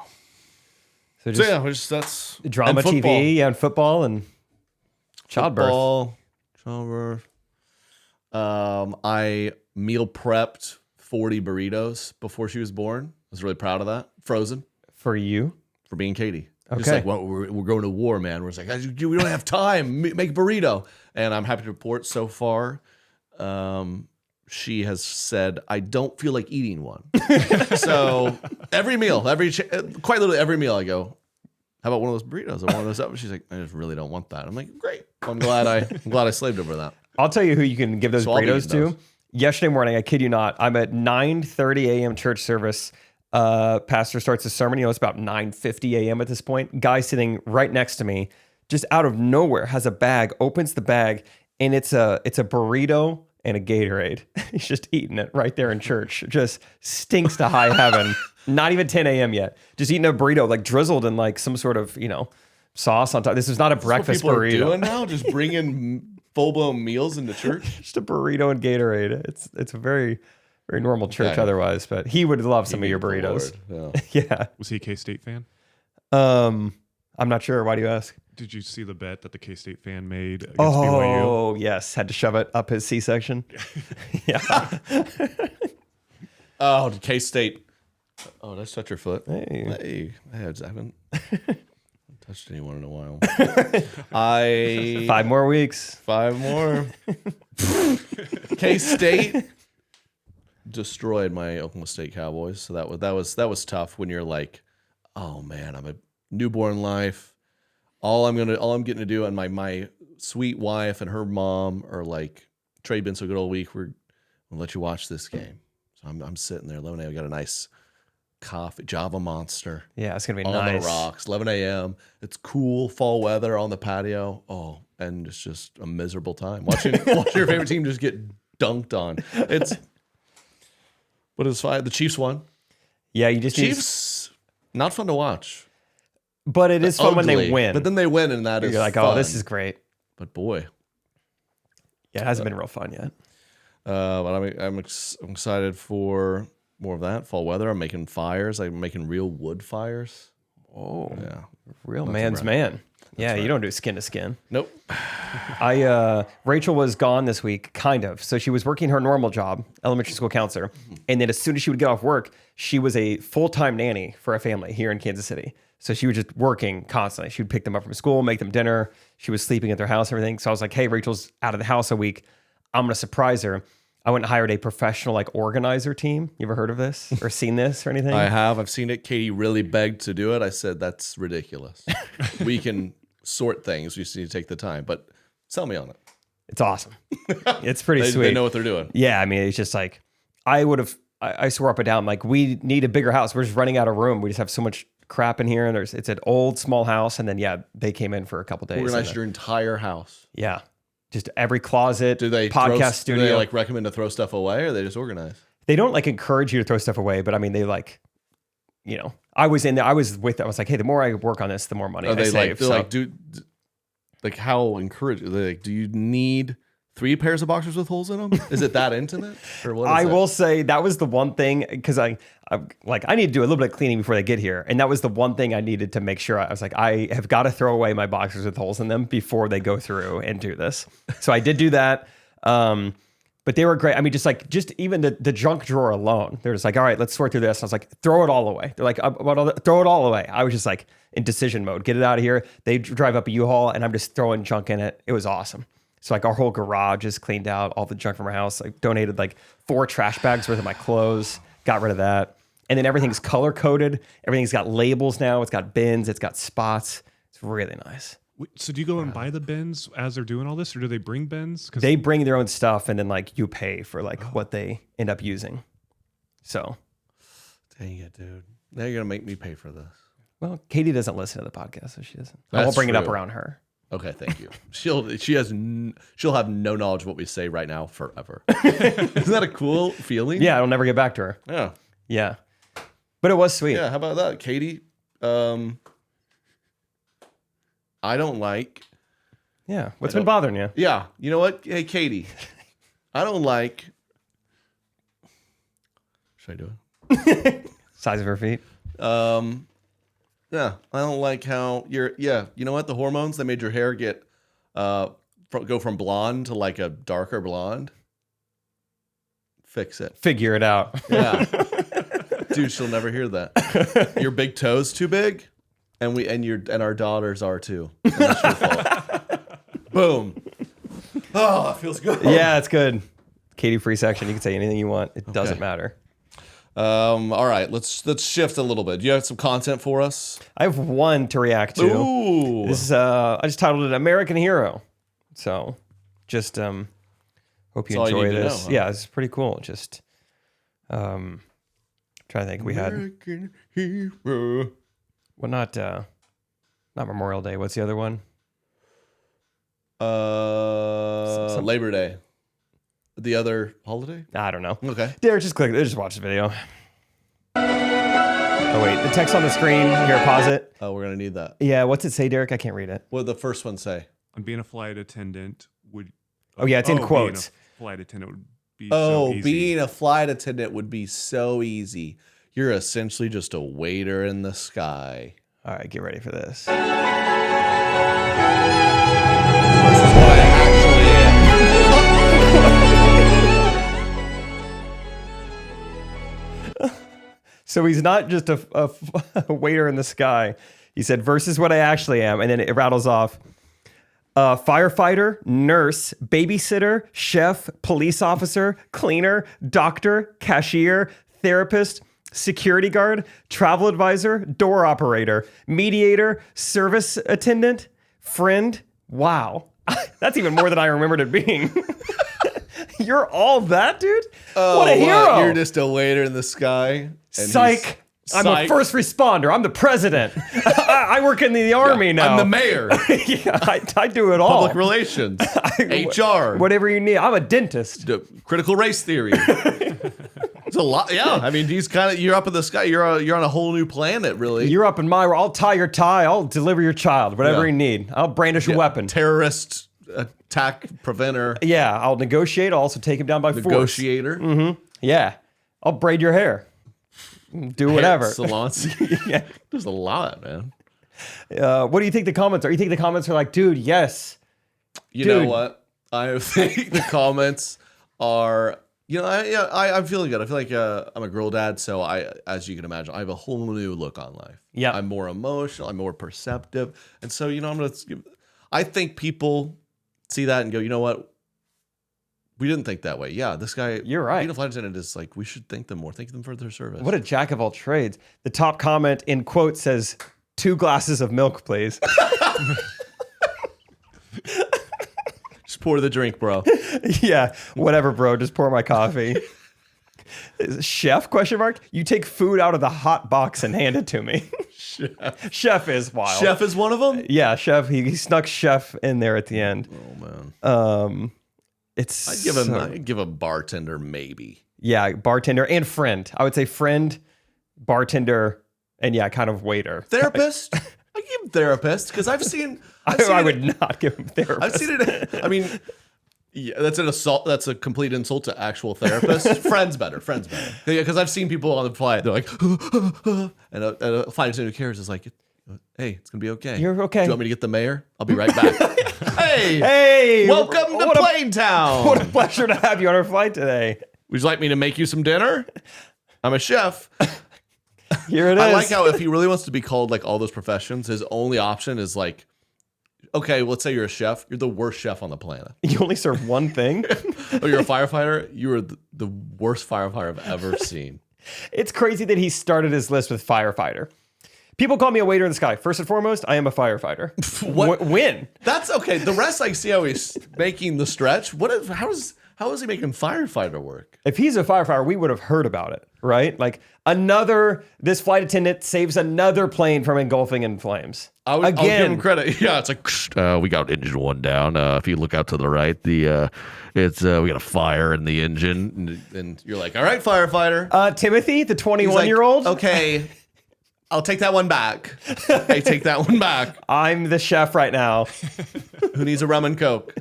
So yeah, that's drama TV and football and childbirth. Childbirth. I meal prepped 40 burritos before she was born. I was really proud of that. Frozen. For you? For being Katie. Okay. Just like, well, we're going to war, man. We're just like, we don't have time. Make burrito. And I'm happy to report so far, she has said, I don't feel like eating one. So every meal, quite literally every meal I go, how about one of those burritos or one of those up? And she's like, I just really don't want that. I'm like, great. I'm glad I slaved over that. I'll tell you who you can give those burritos to. Yesterday morning, I kid you not, I'm at 9:30 a.m. church service. Pastor starts the sermon. It's about 9:50 a.m. at this point. Guy sitting right next to me, just out of nowhere, has a bag, opens the bag, and it's a burrito and a Gatorade. He's just eating it right there in church. Just stinks to high heaven. Not even 10 a.m. yet. Just eating a burrito, like drizzled in like some sort of, sauce on top. This is not a breakfast what people burrito. Are doing now? Just bringing full-blown meals into church? Just a burrito and Gatorade. It's a very, very normal church otherwise, but he would love some of your burritos. Yeah. Was he a K-State fan? I'm not sure. Why do you ask? Did you see the bet that the K-State fan made against BYU? Oh, yes. Had to shove it up his C-section. Yeah. Oh, K-State. Oh, did I touch your foot? Hey. I haven't touched anyone in a while. 5 more weeks. 5 more. K-State destroyed my Oklahoma State Cowboys. So that was tough when you're like, oh man, I'm a newborn life. All I'm getting to do, and my sweet wife and her mom are like, Trey, been so good all week. We're gonna let you watch this game. So I'm sitting there, 11 a.m. We got a nice coffee, Java Monster. Yeah, it's gonna be on nice. The rocks, 11 a.m. It's cool, fall weather on the patio. Oh, and it's just a miserable time watching your favorite team just get dunked on. But it's fine. The Chiefs won. Yeah, you just Chiefs not fun to watch. But it is fun when they win. But then they win, and that is you're like, fun. oh, this is great. But boy, yeah, it hasn't been real fun yet. But I'm excited for more of that fall weather. I'm making fires. I'm making real wood fires. Oh, yeah, real man's man. Yeah, right. You don't do skin to skin. Nope. Rachel was gone this week, kind of. So she was working her normal job, elementary school counselor, and then as soon as she would get off work, she was a full-time nanny for a family here in Kansas City. So she was just working constantly. She would pick them up from school, make them dinner. She was sleeping at their house, and everything. So I was like, hey, Rachel's out of the house a week. I'm going to surprise her. I went and hired a professional organizer team. You ever heard of this or seen this or anything? I have. I've seen it. Katie really begged to do it. I said, that's ridiculous. We can sort things. We just need to take the time. But sell me on it. It's awesome. It's pretty sweet. They know what they're doing. Yeah, I mean, it's just like, I swore up and down, like, we need a bigger house. We're just running out of room. We just have so much crap in here, and it's an old small house, and then they came in for a couple days. Organized your entire house. Yeah, just every closet. Do they podcast studio? Do they recommend to throw stuff away, or they just organize? They don't encourage you to throw stuff away, but I mean, they I was in there. I was like, hey, the more I work on this, the more money I save. How encouraging? Do you need 3 pairs of boxers with holes in them? Is it that intimate? Or what I will say that was the one thing, because I need to do a little bit of cleaning before they get here. And that was the one thing I needed to make sure. I was like, I have got to throw away my boxers with holes in them before they go through and do this. So I did do that. But they were great. I mean, just even the junk drawer alone, they're just like, all right, let's sort through this. And I was like, throw it all away. They're like, throw it all away. I was just like in decision mode, get it out of here. They drive up a U-Haul and I'm just throwing junk in it. It was awesome. So our whole garage is cleaned out, all the junk from our house. I donated 4 trash bags worth of my clothes, got rid of that. And then everything's color coded. Everything's got labels now. It's got bins. It's got spots. It's really nice. So do you go and buy the bins as they're doing all this, or do they bring bins? They bring their own stuff, and then you pay for what they end up using. So, dang it, dude! Now you're gonna make me pay for this. Well, Katie doesn't listen to the podcast, so she doesn't. I won't bring it up around her. Okay, thank you. She'll have no knowledge of what we say right now forever. Isn't that a cool feeling? Yeah, I'll never get back to her. Yeah. But it was sweet. Yeah, how about that, Katie? I don't like. Yeah, what's been bothering you? Yeah, you know what? Hey, Katie, I don't like. Should I do it? Size of her feet. Yeah, I don't like how you're. Yeah, you know what? The hormones that made your hair get go from blonde to a darker blonde. Fix it. Figure it out. Yeah, dude, she'll never hear that. Your big toe's too big, and our daughters are too. And that's your fault. Boom. Oh, it feels good. Yeah, it's good. Katie free section. You can say anything you want. It doesn't matter. All right, let's shift a little bit. Do you have some content for us? I have one to react to. Ooh. This is I just titled it American Hero. So just hope you That's all you enjoy need to this. know, huh? Yeah, it's pretty cool. Just trying to think we had American Hero. well not Memorial Day. What's the other one? Labor Day. The other holiday? I don't know. Okay. Derek, just click. Just watch the video. Oh wait, the text on the screen. Here, pause it. Oh, we're gonna need that. Yeah, what's it say, Derek? I can't read it. What did the first one say? On being a flight attendant would. Oh yeah, it's in being quotes. a flight attendant would be Oh, so easy. being a flight attendant would be so easy. You're essentially just a waiter in the sky. All right, get ready for this. This is what I actually am. So he's not just a waiter in the sky. He said, versus what I actually am. And then it rattles off firefighter, nurse, babysitter, chef, police officer, cleaner, doctor, cashier, therapist, security guard, travel advisor, door operator, mediator, service attendant, friend. Wow. That's even more than I remembered it being. You're all that, dude? What a hero. You're just a waiter in the sky. and Psych. I'm a Psych. first responder. I'm the president. I work in the army now. I'm the mayor. Yeah, I do it all. Public relations. HR. Whatever you need. I'm a dentist. Critical race theory. It's a lot. Yeah. I mean, you're up in the sky. You're on a whole new planet, really. You're up in my. I'll tie your tie. I'll deliver your child. Whatever Yeah. you need. I'll brandish a weapon. Terrorist attack preventer. Yeah, I'll negotiate. I'll also take him down by force. Negotiator. Yeah, I'll braid your hair. Do whatever. Salons. Yeah. There's a lot, man. What do you think the comments are? You think the comments are like, dude, yes. You know Dude. what? I think the comments are. I'm feeling good. I feel like I'm a girl dad, so as you can imagine, I have a whole new look on life. Yeah. I'm more emotional. I'm more perceptive, and so I think people see that and go, you know what? We didn't think that way. Yeah, this guy. You're right. Being a flight attendant is like we should thank them more. Thank them for their service. What a jack of all trades. The top comment in quote says, 2 glasses of milk, please. Just pour the drink, bro. Yeah, whatever, bro. Just pour my coffee. Chef? Question mark. You take food out of the hot box and hand it to me. Chef is wild. Chef is one of them. Yeah, chef. He snuck chef in there at the end. Oh man. It's I'd give a bartender maybe. Yeah, bartender and friend. I would say friend, bartender, and yeah, kind of waiter. Therapist. I give him therapist because I've seen I would not give him therapist. I've seen it. I mean, yeah, that's an assault. That's a complete insult to actual therapists. Friends better. Yeah, because I've seen people on the flight. They're like, and a flight attendant who cares is like, hey, it's gonna be okay. You're okay. Do you want me to get the mayor? I'll be right back. Hey, welcome to Plane Town. What a pleasure to have you on our flight today. Would you like me to make you some dinner? I'm a chef. Here it is. I like how if he really wants to be called like all those professions, his only option is like, okay, let's say you're a chef. You're the worst chef on the planet. You only serve one thing? Oh, you're a firefighter? You are the worst firefighter I've ever seen. It's crazy that he started his list with firefighter. People call me a waiter in the sky. First and foremost, I am a firefighter. What? When? That's okay. The rest I see how he's making the stretch. How is he making firefighter work? If he's a firefighter, we would have heard about it, right? Like this flight attendant saves another plane from engulfing in flames. I'll give him credit. Yeah, it's like we got engine 1 down. If you look out to the right, we got a fire in the engine, and you're like, all right, firefighter. Timothy, the 21-year-old. Okay, I'll take that one back. Hey, take that one back. I'm the chef right now. Who needs a rum and coke?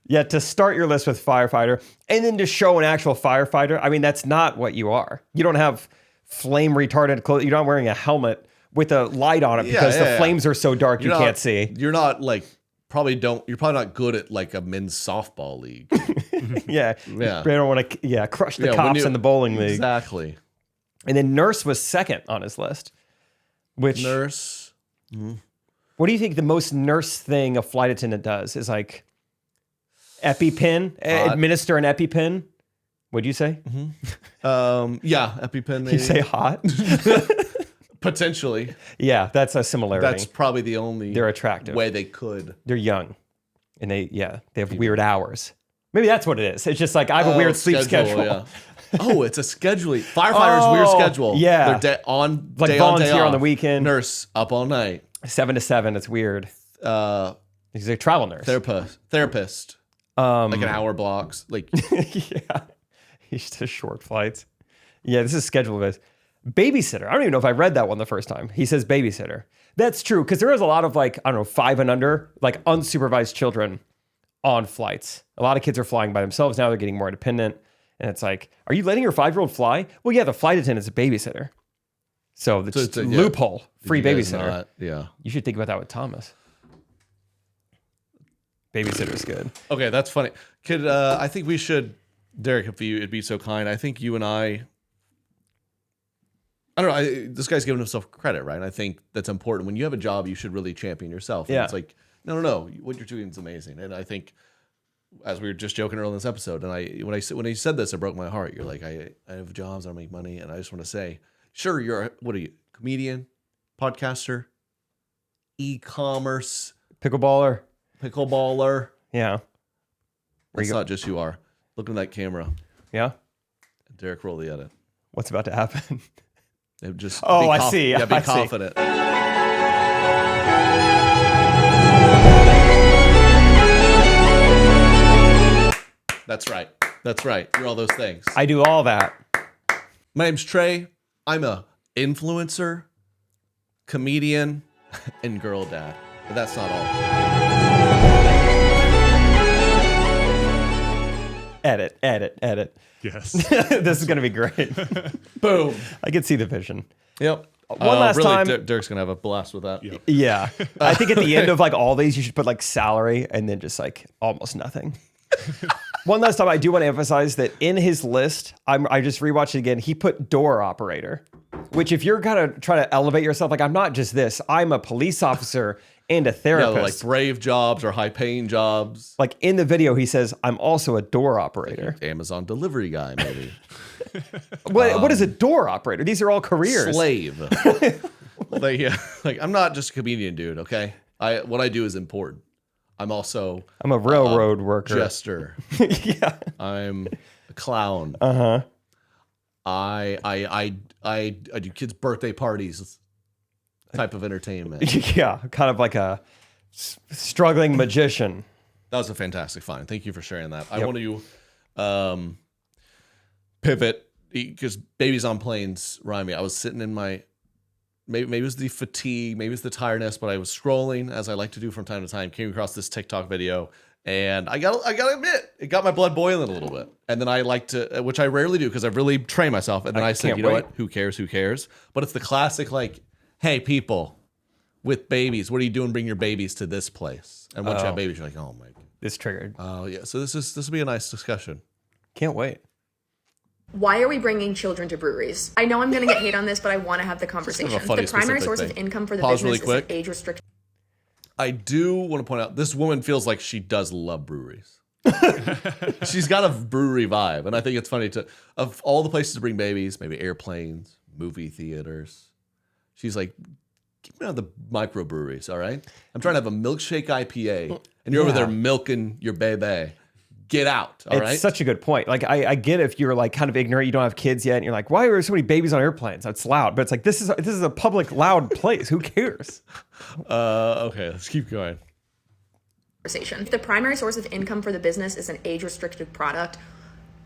Yeah, to start your list with firefighter and then to show an actual firefighter, I mean, that's not what you are. You don't have flame retardant clothes. You're not wearing a helmet with a light on it because the flames are so dark you can't see. You're not like you're probably not good at like a men's softball league. Yeah. Yeah. You don't want to crush the cops in the bowling league. Exactly. And then nurse was second on his list. Which Nurse. What do you think the most nurse thing a flight attendant does is like EpiPen, administer an EpiPen. What'd you say? Yeah, EpiPen. You say hot? Potentially. Yeah, that's a similarity. That's probably the only They're attractive. way they could. They're young. And they have weird hours. Maybe that's what it is. It's just like I have a weird sleep schedule. Yeah. Oh, it's a scheduling. Firefighters' weird schedule. Yeah. They're on like day volunteer on, day on the off. weekend. Nurse up all night. 7 to 7. It's weird. He's a travel nurse. Therapist. Like an hour blocks. Like yeah. He's just short flights. Yeah, this is schedule based. Babysitter. I don't even know if I read that one the first time. He says babysitter. That's true, because there is a lot of 5 and under, like unsupervised children on flights. A lot of kids are flying by themselves now. They're getting more independent. And it's like, are you letting your 5-year-old fly? Well, yeah, the flight attendant's a babysitter. So it's a loophole. Free babysitter. Yeah. You should think about that with Thomas. Babysitter's good. Okay, that's funny. I think we should, Derek, if you'd be so kind, I think you and I don't know, this guy's giving himself credit, right? I think that's important. When you have a job, you should really champion yourself. And Yeah. it's like, no, what you're doing is amazing. And I think, as we were just joking earlier in this episode, and when he said this, it broke my heart. You're like, I have jobs, I don't make money, and I just want to say, sure, what are you, comedian, podcaster, e-commerce, Pickleballer. It's Yeah. not just you are. Look in that camera. Yeah. Derek, roll the edit. What's about to happen? Just I see. Yeah, be I see. confident. That's right. You're all those things. I do all that. My name's Trey. I'm a influencer, comedian, and girl dad. But that's not all. Edit. Yes. This is going to be great. Boom. I can see the vision. Yep. One last time. Derek's going to have a blast with that. Yep. Yeah. I think at the end of all these, you should put salary and then just almost nothing. One last time, I do want to emphasize that in his list, I just rewatched it again. He put door operator, which if you're kind of trying to elevate yourself, I'm not just this, I'm a police officer and a Yeah, therapist. like brave jobs or high paying jobs. In the video, he says, I'm also a door operator. Amazon delivery guy, maybe. What is a door operator? These are all careers. Slave. I'm not just a comedian, dude, okay? What I do is important. I'm also I'm a railroad worker. jester. Yeah. I'm a clown. Uh-huh. I do kids' birthday parties type of entertainment. Yeah. Kind of like a struggling magician. That was a fantastic find. Thank you for sharing that. I want to pivot because babies on planes remind me. I was sitting in my maybe it was the fatigue, maybe it's the tiredness, but I was scrolling as I like to do from time to time. Came across this TikTok video, and I gotta admit, it got my blood boiling a little bit. And then I like to, which I rarely do because I've really trained myself. And then I said, can't you know wait. what? Who cares? But it's the classic hey people with babies, what are you doing? Bring your babies to this place. And once you have babies, you're like, oh my. This triggered. Oh yeah. So this will be a nice discussion. Can't wait. Why are we bringing children to breweries? I know I'm going to get hate on this, but I want to have the conversation. Kind of a funny, The primary specific source thing. of income for the Pause business really is quick. age restriction. I do want to point out this woman feels like she does love breweries. She's got a brewery vibe, and I think it's funny of all the places to bring babies, maybe airplanes, movie theaters. She's like, keep me out of the microbreweries, all right? I'm trying to have a milkshake IPA, and you're over there milking your baby. Get out, all right? It's such a good point. I get if you're kind of ignorant, you don't have kids yet, and you're like, why are there so many babies on airplanes? That's loud. But it's this is a public loud place. Who cares? Okay, let's keep going. If the primary source of income for the business is an age-restricted product,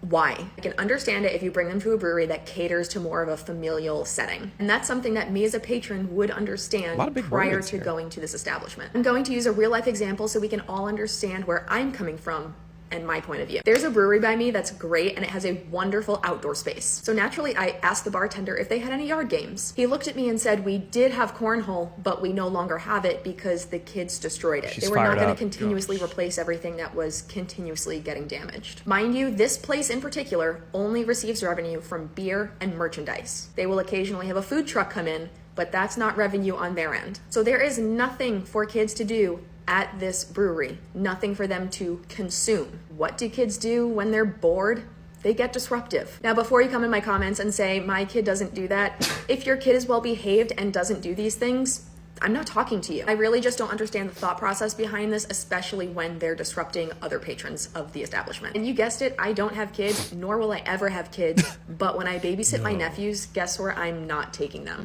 why? I can understand it if you bring them to a brewery that caters to more of a familial setting. And that's something that me as a patron would understand prior words to here. going to this establishment. I'm going to use a real-life example so we can all understand where I'm coming from and my point of view. There's a brewery by me that's great and it has a wonderful outdoor space. So naturally I asked the bartender if they had any yard games. He looked at me and said, we did have cornhole, but we no longer have it because the kids destroyed it. They were not going to continuously replace everything that was continuously getting damaged. Mind you, this place in particular only receives revenue from beer and merchandise. They will occasionally have a food truck come in, but that's not revenue on their end. So there is nothing for kids to do at this brewery, nothing for them to consume. What do kids do when they're bored? They get disruptive. Now, before you come in my comments and say, my kid doesn't do that, if your kid is well behaved and doesn't do these things, I'm not talking to you. I really just don't understand the thought process behind this, especially when they're disrupting other patrons of the establishment. And you guessed it, I don't have kids, nor will I ever have kids, but when I babysit my nephews, guess where I'm not taking them?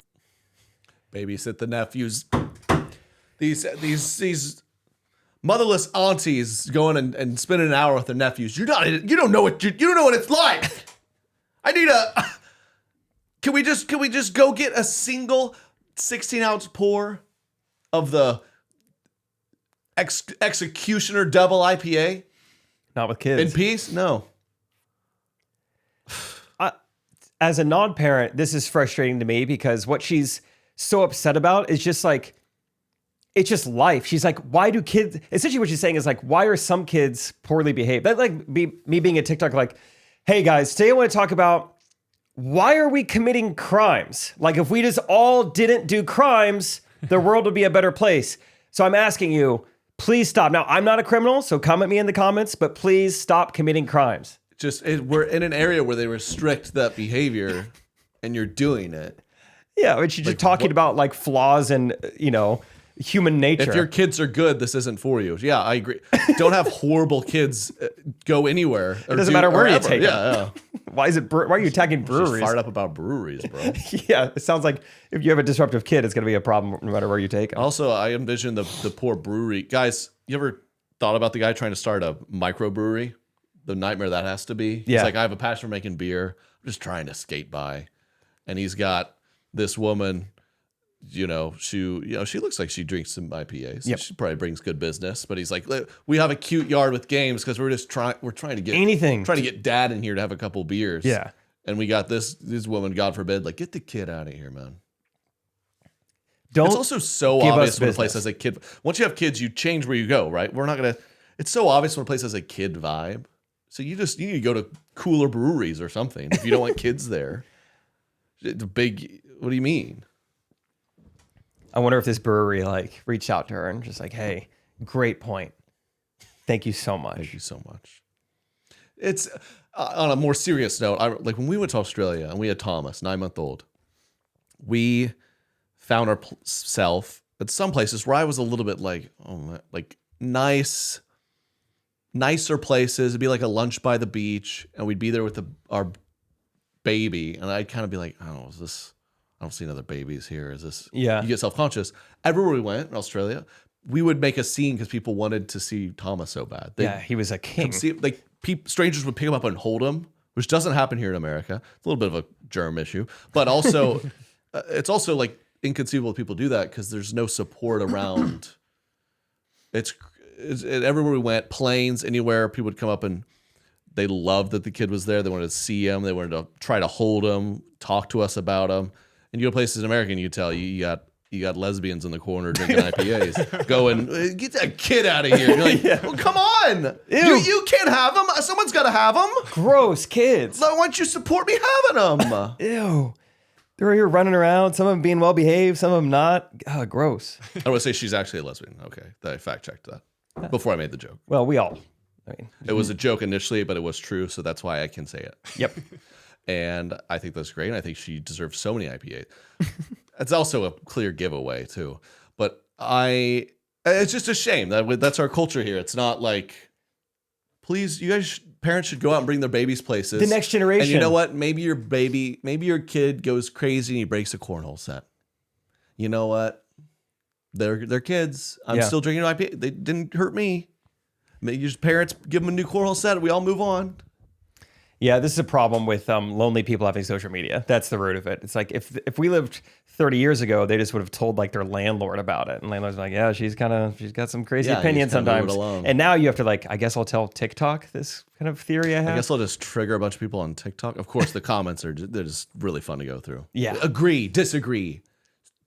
Babysit the nephews. These motherless aunties going and spending an hour with their nephews. You don't know what it's like. I need a. Can we just go get a single 16-ounce pour of the Executioner Double IPA? Not with kids. In peace? No. As a non-parent, this is frustrating to me because what she's so upset about is just like, it's just life. She's like, why do kids, essentially what she's saying is like, why are some kids poorly behaved? That like me being a TikTok, like, hey guys, today I want to talk about why are we committing crimes? Like if we just all didn't do crimes, the world would be a better place. So I'm asking you, please stop. Now, I'm not a criminal, so come at me in the comments, but please stop committing crimes. We're in an area where they restrict that behavior and you're doing it. Yeah, but she's just talking about like flaws and, human nature. If your kids are good, this isn't for you. Yeah, I agree. Don't have horrible kids go anywhere. It doesn't matter where you take them. Yeah. Why are you attacking breweries? Just fired up about breweries, bro. Yeah, it sounds like if you have a disruptive kid, it's going to be a problem no matter where you take them. Also, I envision the poor brewery. Guys, you ever thought about the guy trying to start a microbrewery? The nightmare that has to be. Yeah. It's like, I have a passion for making beer. I'm just trying to skate by. And he's got this woman, she looks like she drinks some IPAs. Yep. She probably brings good business. But he's like, we have a cute yard with games because we're trying to get anything. Trying to get dad in here to have a couple beers. Yeah. And we got this woman, God forbid, like, get the kid out of here, man. Don't it's also so give obvious us when a business. place has a kid. Once you have kids, you change where you go, right? It's so obvious when a place has a kid vibe. So you need to go to cooler breweries or something if you don't want kids there. What do you mean? I wonder if this brewery like reached out to her and just like, hey, great point. Thank you so much. Thank you so much. It's on a more serious note. Like when we went to Australia and we had Thomas, 9-month-old, we found ourselves at some places where I was a little bit like, nicer places. It'd be like a lunch by the beach, and we'd be there with our baby, and I'd kind of be like, oh, I don't see another babies here. Is this? Yeah. You get self-conscious. Everywhere we went in Australia, we would make a scene because people wanted to see Thomas so bad. He was a king. Strangers would pick him up and hold him, which doesn't happen here in America. It's a little bit of a germ issue, but also it's also like inconceivable that people do that because there's no support around. It's everywhere we went, planes, anywhere, people would come up and they loved that the kid was there. They wanted to see him. They wanted to try to hold him, talk to us about him. And you go places in America and you tell you got lesbians in the corner drinking IPAs. Going, get that kid out of here. You're like, well, come on. You can't have them. Someone's got to have them. Gross kids. Why don't you support me having them? Ew. They're here running around, some of them being well behaved, some of them not. God, gross. I don't want to say she's actually a lesbian. Okay, I fact checked that before I made the joke. Well, we all. It was a joke initially, but it was true, so that's why I can say it. Yep. And I think that's great. And I think she deserves so many IPAs. It's also a clear giveaway too. But it's just a shame that's our culture here. It's not like, please, you guys, parents should go out and bring their babies places. The next generation. And you know what? Maybe your kid goes crazy and he breaks a cornhole set. You know what? They're kids. I'm still drinking IPA. They didn't hurt me. Maybe your parents give them a new cornhole set. We all move on. Yeah, this is a problem with lonely people having social media. That's the root of it. It's like if we lived 30 years ago, they just would have told like their landlord about it, and landlord's like, yeah, she's got some crazy opinions sometimes. And now you have to like, I guess I'll tell TikTok this kind of theory I have. I guess I'll just trigger a bunch of people on TikTok. Of course, the comments they're just really fun to go through. Yeah, agree, disagree,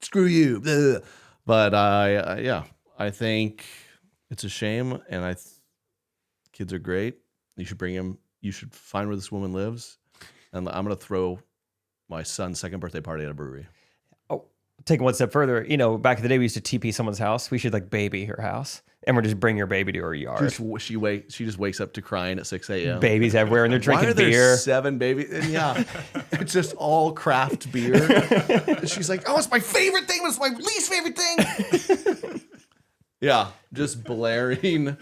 screw you. Blah. But I think it's a shame, and kids are great. You should bring them. You should find where this woman lives, and I'm going to throw my son's second birthday party at a brewery. Oh, take it one step further. Back in the day, we used to TP someone's house. We should like baby her house and we're just bring your baby to her yard. She just wakes up to crying at 6 a.m. Babies everywhere, and they're drinking Why are there beer. 7 babies? And yeah, it's just all craft beer. She's like, oh, it's my favorite thing, but it's my least favorite thing. Yeah, just blaring. I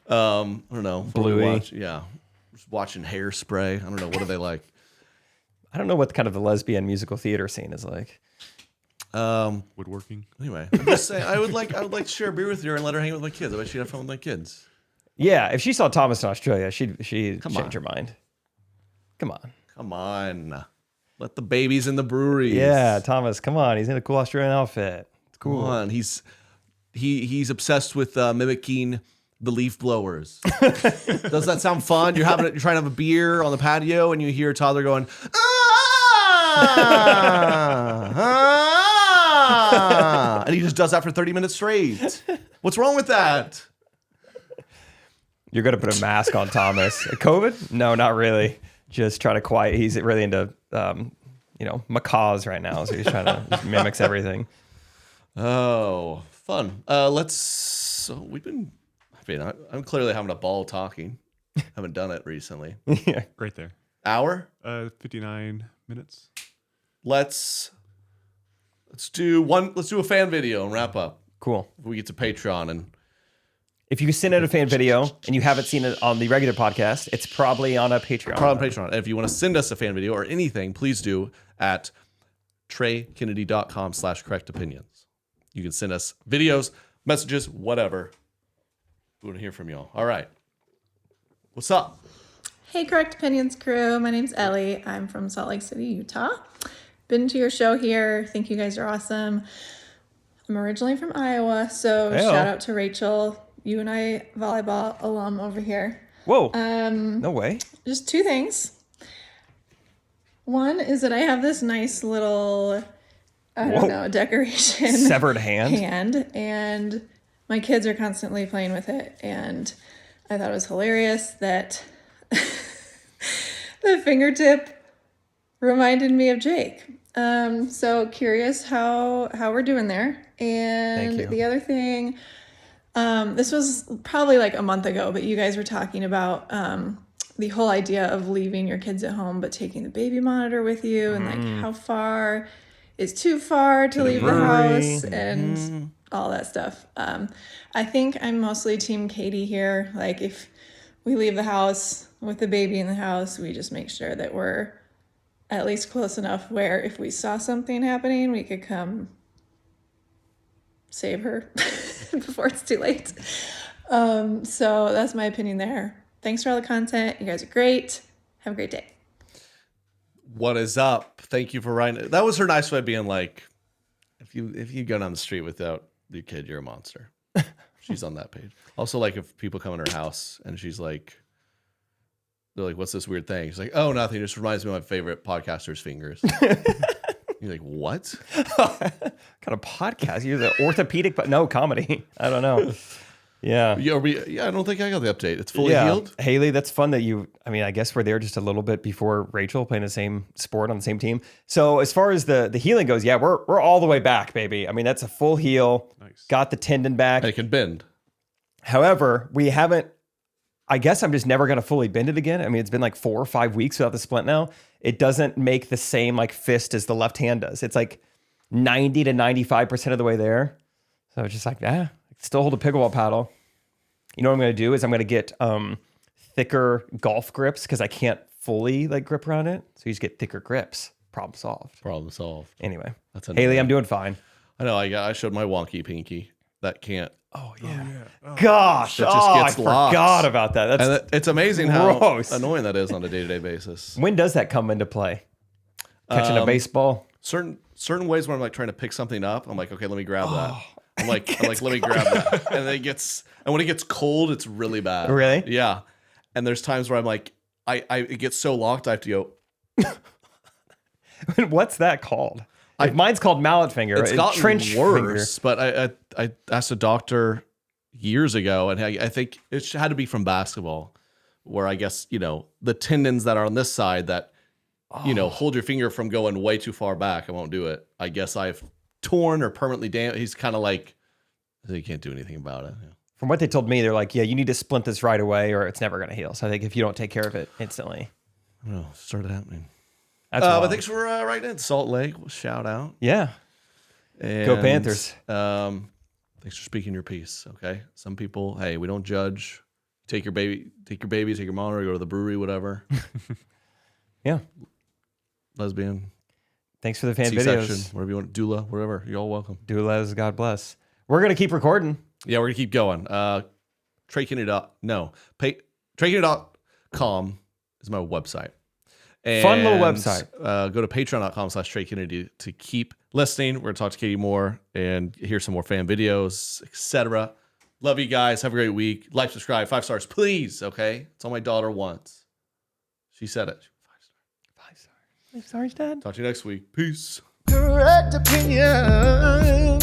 don't know. Bluey. Just watching Hairspray. I don't know. What do they like? I don't know what kind of the lesbian musical theater scene is like. Woodworking. Anyway, I'm just saying, I would like to share a beer with her and let her hang out with my kids. I bet she'd have fun with my kids. Yeah, if she saw Thomas in Australia, she'd change on. her mind. Come on. Let the babies in the breweries. Yeah, Thomas, come on. He's in a cool Australian outfit. It's cool. Come on. He's obsessed with mimicking the leaf blowers. Does that sound fun? You're trying to have a beer on the patio and you hear a toddler going, and he just does that for 30 minutes straight. What's wrong with that? You're going to put a mask on Thomas. COVID? No, not really. Just try to quiet. He's really into, macaws right now. So he's trying to just mimics everything. Oh, fun. I'm clearly having a ball talking. Haven't done it recently. Yeah. Right there. Hour? 59 minutes. Let's do a fan video and wrap up. Cool. We get to Patreon, and if you send in a fan video and you haven't seen it on the regular podcast, it's probably on a Patreon. Probably on Patreon. And if you want to send us a fan video or anything, please do at treykennedy.com/correctopinions. You can send us videos, messages, whatever. We want to hear from y'all. All right. What's up? Hey, Correct Opinions crew. My name's Ellie. I'm from Salt Lake City, Utah. Been to your show here. Think you guys are awesome. I'm originally from Iowa, so shout out to Rachel, UNI volleyball alum over here. Whoa. No way. Just 2 things. One is that I have this nice little, decoration. Severed hand. And my kids are constantly playing with it. And I thought it was hilarious that the fingertip reminded me of Jake. So curious how we're doing there. And the other thing, this was probably like a month ago, but you guys were talking about the whole idea of leaving your kids at home but taking the baby monitor with you, and like how far is too far to leave the house and all that stuff. I think I'm mostly team Katie here. Like, if we leave the house with the baby in the house, we just make sure that we're at least close enough where if we saw something happening, we could come save her before it's too late. So that's my opinion there. Thanks for all the content. You guys are great. Have a great day. What is up? Thank you for writing. That was her nice way of being like, if you go down the street without your kid, you're a monster. She's on that page. Also, like, if people come in her house and she's like, they're like, what's this weird thing? She's like, oh, nothing. It just reminds me of my favorite podcaster's fingers. You're like, what? What kind of podcast? You're the orthopedic, but no comedy. I don't know. Yeah. I don't think I got the update. It's fully healed. Haley, that's fun that I guess we're there just a little bit before Rachel, playing the same sport on the same team. So as far as the healing goes, yeah, we're all the way back, baby. I mean, that's a full heal. Nice. Got the tendon back. It can bend. However, we haven't, I guess I'm just never going to fully bend it again. I mean, it's been like 4 or 5 weeks without the splint now. It doesn't make the same like fist as the left hand does. It's like 90 to 95% of the way there. So it's just like, I still hold a pickleball paddle. You know what I'm going to do is I'm going to get thicker golf grips because I can't fully like grip around it. So you just get thicker grips. Problem solved. Anyway, Haley, I'm doing fine. I know. I showed my wonky pinky. That can't. Oh yeah. Gosh, that just gets I locked. forgot about that. That's it's amazing how gross. annoying that is on a day-to-day basis. When does that come into play? Catching a baseball? Certain ways when I'm like trying to pick something up, I'm like, okay, let me grab that. I'm like, let me grab that. And then when it gets cold, it's really bad. Really? Yeah. And there's times where I'm like, it gets so locked, I have to go. What's that called? Mine's called mallet finger. It's gotten trench worse. finger. But I asked a doctor years ago, and I think it had to be from basketball, where I guess, the tendons that are on this side that, hold your finger from going way too far back. I won't do it. I guess I've torn or permanently damaged. He's kind of like, he can't do anything about it. Yeah. From what they told me, they're like, yeah, you need to splint this right away or it's never going to heal. So I think if you don't take care of it instantly. Oh, started happening. That's but thanks for writing in. Salt Lake, shout out. Yeah. And, Go Panthers. Thanks for speaking your piece. Okay. Some people, hey, we don't judge. Take your baby, take your mom, or go to the brewery, whatever. Yeah. Lesbian. Thanks for the fan C-section, videos. whatever you want. Doula, whatever. You're all welcome. Doulas, God bless. We're going to keep recording. Yeah, we're going to keep going. TreyKennedy.com is my website. And, fun little website. Go to patreon.com/TreyKennedy to keep listening. We're going to talk to Katie more and hear some more fan videos, etc. Love you guys. Have a great week. Like, subscribe, 5 stars, please. Okay? It's all my daughter wants. She said it. 5 stars. 5 stars, Dad. Talk to you next week. Peace. Correct opinion.